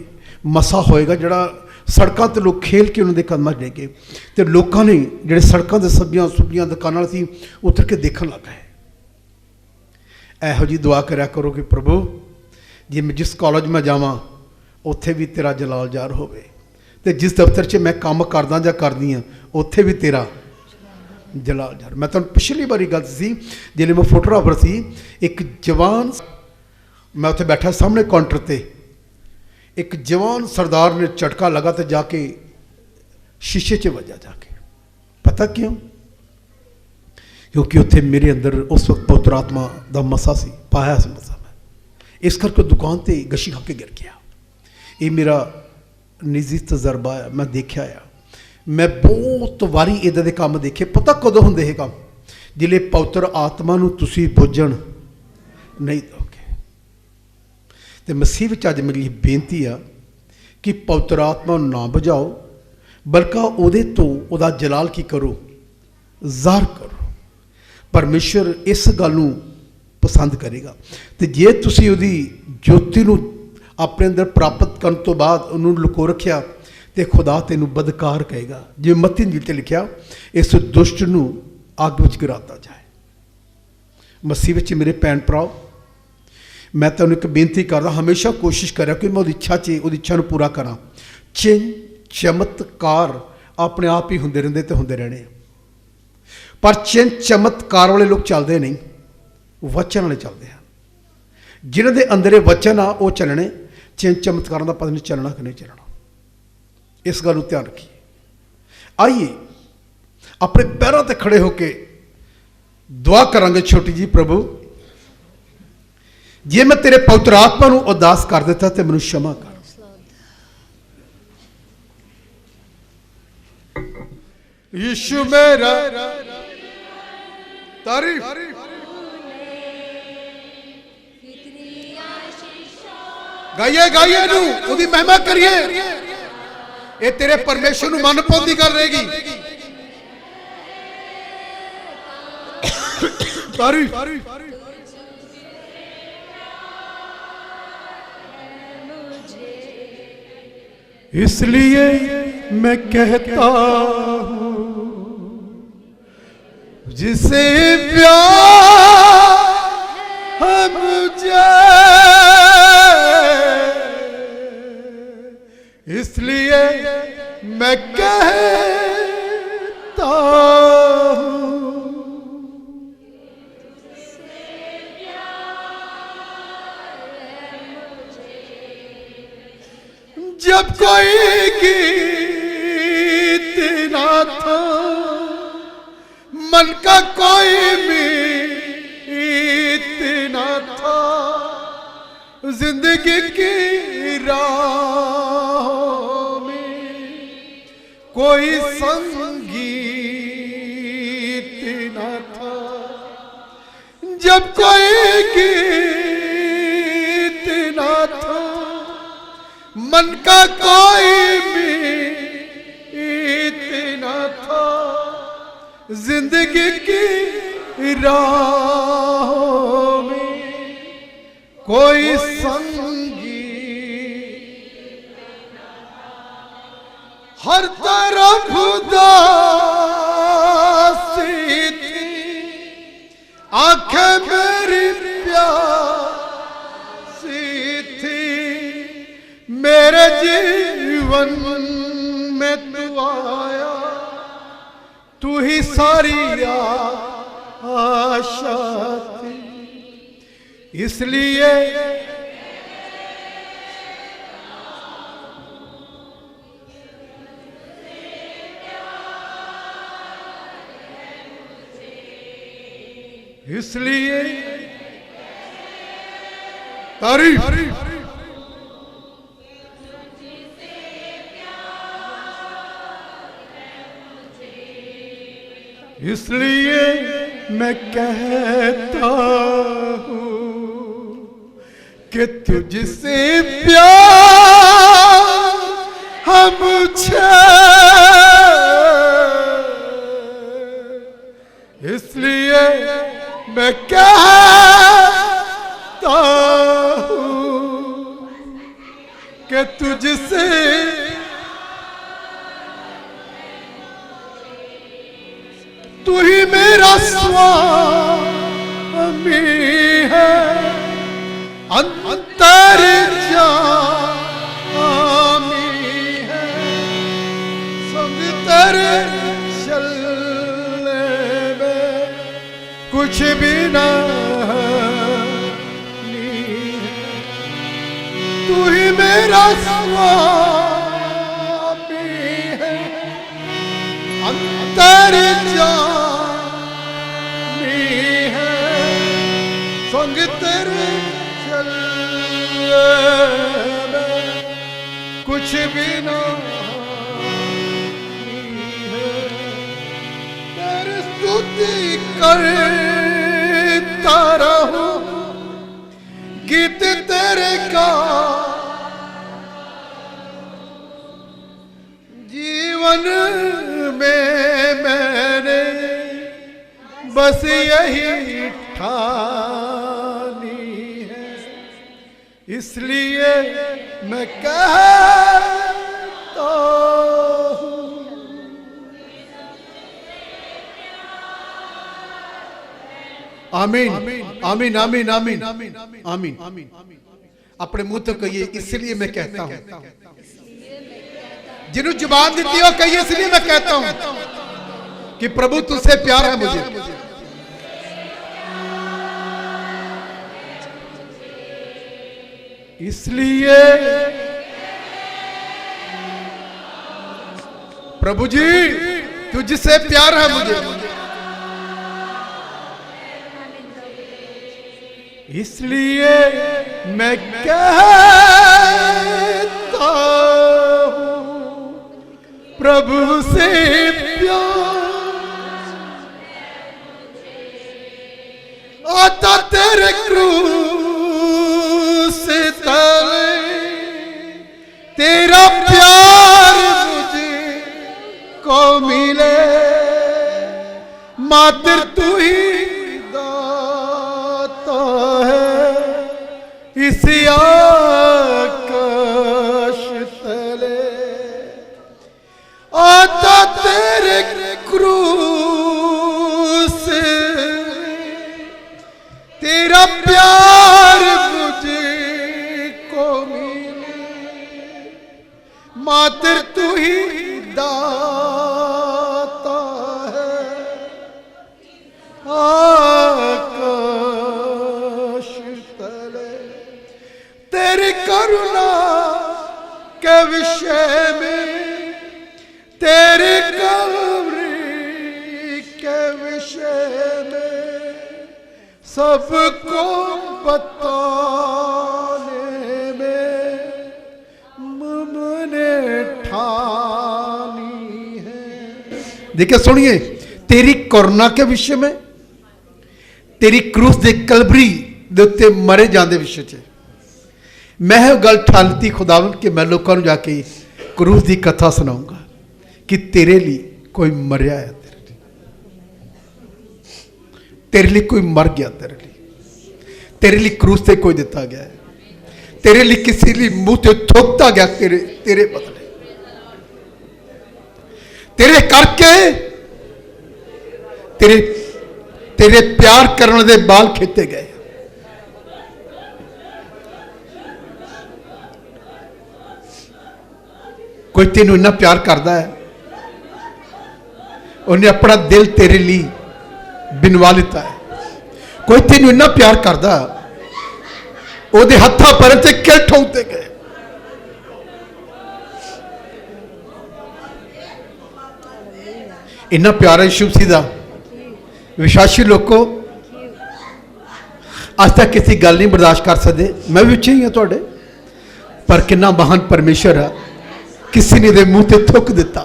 ਮਸਾ ਹੋਏਗਾ ਜਿਹੜਾ ਸੜਕਾਂ 'ਤੇ ਲੋਕ ਖੇਲ ਕੇ ਉਹਨਾਂ ਦੇ ਕਦਮਾਂ 'ਚ ਡਿੱਗੇ, ਤੇ ਲੋਕਾਂ ਨੇ ਜਿਹੜੇ ਸੜਕਾਂ 'ਤੇ ਸਬਜ਼ੀਆਂ ਸੁਬਜ਼ੀਆਂ ਦੁਕਾਨਾਂ ਸੀ ਉਤਰ ਕੇ ਦੇਖਣ ਲੱਗ ਗਏ। ਇਹੋ ਜਿਹੀ ਦੁਆ ਕਰਿਆ ਕਰੋ ਕਿ ਪ੍ਰਭੂ ਜੇ ਮੈਂ ਜਿਸ ਕਾਲਜ ਮੈਂ ਜਾਵਾਂ ਉੱਥੇ ਵੀ ਤੇਰਾ ਜਲਾਲ ਜ਼ਾਹਰ ਹੋਵੇ, ਤੇ ਜਿਸ ਦਫ਼ਤਰ 'ਚ ਮੈਂ ਕੰਮ ਕਰਦਾ ਜਾਂ ਕਰਦੀ ਹਾਂ ਉੱਥੇ ਵੀ ਤੇਰਾ ਜਲਾਲ ਜ਼ਾਹਰ। ਮੈਂ ਤੁਹਾਨੂੰ ਪਿਛਲੀ ਵਾਰੀ ਗੱਲ ਸੀ, ਜਿਹੜੇ ਮੈਂ ਫੋਟੋਗ੍ਰਾਫਰ ਸੀ, ਇੱਕ ਜਵਾਨ, ਮੈਂ ਉੱਥੇ ਬੈਠਾ ਸਾਹਮਣੇ ਕਾਊਂਟਰ 'ਤੇ, ਇੱਕ ਜਵਾਨ ਸਰਦਾਰ ਨੇ ਝਟਕਾ ਲਗਾ ਤੇ ਜਾ ਕੇ ਸ਼ੀਸ਼ੇ 'ਚ ਵੱਜਾ ਜਾ ਕੇ। ਪਤਾ ਕਿਉਂ? ਕਿਉਂਕਿ ਉੱਥੇ ਮੇਰੇ ਅੰਦਰ ਉਸ ਵਕਤ ਪਵਿੱਤਰ ਆਤਮਾ ਦਾ ਮਸਾ ਸੀ, ਪਾਇਆ ਸੀ ਮਸਾ ਮੈਂ। ਇਸ ਕਰਕੇ ਦੁਕਾਨ 'ਤੇ ਗਸ਼ੀ ਖਾ ਕੇ ਗਿਰ ਗਿਆ। ਇਹ ਮੇਰਾ ਨਿੱਜੀ ਤਜਰਬਾ ਆ, ਮੈਂ ਦੇਖਿਆ ਆ। ਮੈਂ ਬਹੁਤ ਵਾਰੀ ਇੱਦਾਂ ਦੇ ਕੰਮ ਦੇਖੇ। ਪਤਾ ਕਦੋਂ ਹੁੰਦੇ ਇਹ ਕੰਮ? ਜਿਲੇ ਪਵਿੱਤਰ ਆਤਮਾ ਨੂੰ ਤੁਸੀਂ ਬੁੱਝਣ ਨਹੀਂ ਦਿਓਗੇ। ਤੇ ਮਸੀਹ ਵਿੱਚ ਅੱਜ ਮੇਰੀ ਬੇਨਤੀ ਆ ਕਿ ਪਵਿੱਤਰ ਆਤਮਾ ਨੂੰ ਨਾ ਬੁਝਾਓ, ਬਲਕਿ ਉਹਦੇ ਤੋਂ ਉਹਦਾ ਜਲਾਲ ਕੀ ਕਰੋ? ਜ਼ਾਹਰ ਕਰੋ। ਪਰਮੇਸ਼ਰ ਇਸ ਗੱਲ ਨੂੰ ਪਸੰਦ ਕਰੇਗਾ। ਤੇ ਜੇ ਤੁਸੀਂ ਉਹਦੀ ਜੋਤੀ ਨੂੰ ਆਪਣੇ ਅੰਦਰ ਪ੍ਰਾਪਤ ਕਰਨ ਤੋਂ ਬਾਅਦ ਉਹਨੂੰ ਲੁਕੋ ਰੱਖਿਆ, ਤੇ ਖੁਦਾ ਤੈਨੂੰ ਬਦਕਾਰ ਕਹੇਗਾ। ਜਿਵੇਂ ਮੱਤੀ ਇੰਜੀਲ 'ਤੇ ਲਿਖਿਆ, ਇਸ ਦੁਸ਼ਟ ਨੂੰ ਅੱਗ ਵਿੱਚ ਗਿਰਾਤਾ ਜਾਏ। ਮਸੀਹ ਵਿੱਚ ਮੇਰੇ ਭੈਣ ਭਰਾਓ, ਮੈਂ ਤੁਹਾਨੂੰ ਇੱਕ ਬੇਨਤੀ ਕਰਦਾ, ਹਮੇਸ਼ਾ ਕੋਸ਼ਿਸ਼ ਕਰਿਆ ਕਿ ਮੈਂ ਉਹਦੀ ਇੱਛਾ ਨੂੰ ਪੂਰਾ ਕਰਾਂ। ਚਿੰਨ ਚਮਤਕਾਰ ਆਪਣੇ ਆਪ ਹੀ ਹੁੰਦੇ ਰਹਿੰਦੇ ਤੇ ਹੁੰਦੇ ਰਹਿਣੇ, ਪਰ ਚਿੰਨ ਚਮਤਕਾਰ ਵਾਲੇ ਲੋਕ ਚੱਲਦੇ ਨਹੀਂ, ਵਚਨ ਵਾਲੇ ਚੱਲਦੇ ਹਨ। ਜਿਨ੍ਹਾਂ ਦੇ ਅੰਦਰ ਇਹ ਵਚਨ ਆ ਉਹ ਚੱਲਣੇ। ਚਿੰਨ ਚਮਤਕਾਰਾਂ ਦਾ ਪਤਾ ਨਹੀਂ ਚੱਲਣਾ ਕਿ ਨਹੀਂ ਚੱਲਣਾ। ਇਸ ਗੱਲ ਨੂੰ ਧਿਆਨ ਰੱਖੀਏ। ਆਈਏ ਆਪਣੇ ਪੈਰਾਂ 'ਤੇ ਖੜੇ ਹੋ ਕੇ ਦੁਆ ਕਰਾਂਗੇ ਛੋਟੀ ਜੀ। ਪ੍ਰਭੂ, ਜੇ ਮੈਂ ਤੇਰੇ ਪਵਿੱਤਰ ਆਤਮਾ ਨੂੰ ਉਦਾਸ ਕਰ ਦਿੱਤਾ ਤੇ ਮੈਨੂੰ क्षमा ਕਰ। यीशु मेरा तारीफ। गाइए गाइए नू ਉਹਦੀ ਮਹਿਮਾ ਕਰੀਏ। ਇਹ ਤੇਰੇ ਪਰਮੇਸ਼ਰ ਨੂੰ ਮਨ ਪਾਉਂਦੀ ਗੱਲ ਰਹੇਗੀ। तारीफ। इसलिए मैं कहता हूं जिसे प्यार है मुझे, इसलिए मैं कहता हूं जब कोई गीत ना था, मन का कोई मीत ना था, जिंदगी की राहों में कोई संगीत ना था, जब कोई गीत ना था, मन का कोई मीत ना था, जिंदगी की राहों में कोई संगीत, हर तरफ उदासी थी, आंखें मेरी प्यासी थी, मेरे जीवन में तू आया, तू ही सारी आशा थी, इसलिए तारीफ। इसलिए मैं कहता हूं कि तुझसे प्यार है मुझे, इसलिए मैं कहता हूं कि तुझसे तू ही मेरा स्वामी है, अंतर्यामी है, संग तेरे चलने में कुछ भी नहीं है, तू ही मेरा स्वामी है, अंतर्यामी है, संग तेरे चलने में कुछ भी नहीं है, तेरी स्तुति करता रहूं, गीत तेरे का जीवन में मैंने बस यही ठानी है, इसलिए मैं कहता हूं। आमीन आमीन आमीन आमीन आमीन आमीन। अपने मुंह तो कहिए इसलिए मैं कहता हूं। जिन्होंने जुबान दी थी वो कहिए इसलिए मैं कहता हूं कि प्रभु तुझसे प्यार है मुझे। इसलिए प्रभु जी तुझसे प्यार है मुझे, इसलिए मैं कहता हूं प्रभु से प्यार क्रूस तले तेरा प्यार मुझे को मिले, मात्र तू ही दाता है इस आकाश तले। आता तेरे क्रूस तेरा प्यार मुझे को मिले, मात्र तू ही दाता है आकाश तले। तेरी करुणा के विषय में, तेरी करुणा के विषय में सबको बताने में मैंने ठानी है। देखिए सुनिए, तेरी करुणा के विषय में, तेरी क्रूस दे कलवरी दे उत्ते मरे जाने विषय च मैं गल ठालती खुदावन कि मैं लोगों को जाके क्रूस की कथा सुनाऊंगा कि तेरे लिए कोई मरिया है, तेरे लिए कोई मर गया, तेरे लिए क्रूस से कोई दिता गया है, तेरे लिए किसी लिए मुंह से थोकता गया तेरे बदले, तेरे करके तेरे प्यार करने दे बाल खीते गए। कोई तेनू इन्ना प्यार करता है, उन्हें अपना दिल तेरे लिए बिनवा लिता है। कोई तेनू इन्ना प्यार करता, ओदे हत्थां पैरां ते किल ठोकते गए। इन्ना प्यार है यीशु मसीह दा। विश्वासी लोगों, अज तक किसी गल नहीं बर्दाश्त कर सकते, मैं भी ही हाँ तुहाडे, पर कितना महान परमेश्वर है, किसी ने दे मुंह ते थुक दिता।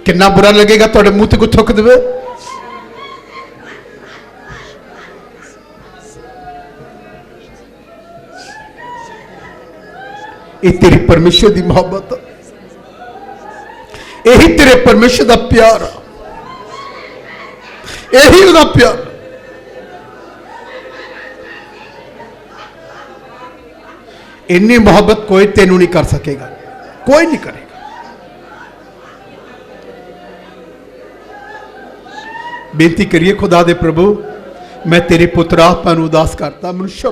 कितना बुरा लगेगा तुहाडे मुंह ते कोई थुक देवे। ये तेरी परमेश्वर की मोहब्बत, यही तेरे परमेश्वर का प्यार, यही उसका प्यार। इन्नी मोहब्बत कोई तेनू नहीं कर सकेगा, कोई नहीं करेगा। बेनती करिए खुदा दे प्रभु, मैं तेरे पुत्र आत्मा नूं उदास करता, मनुष्य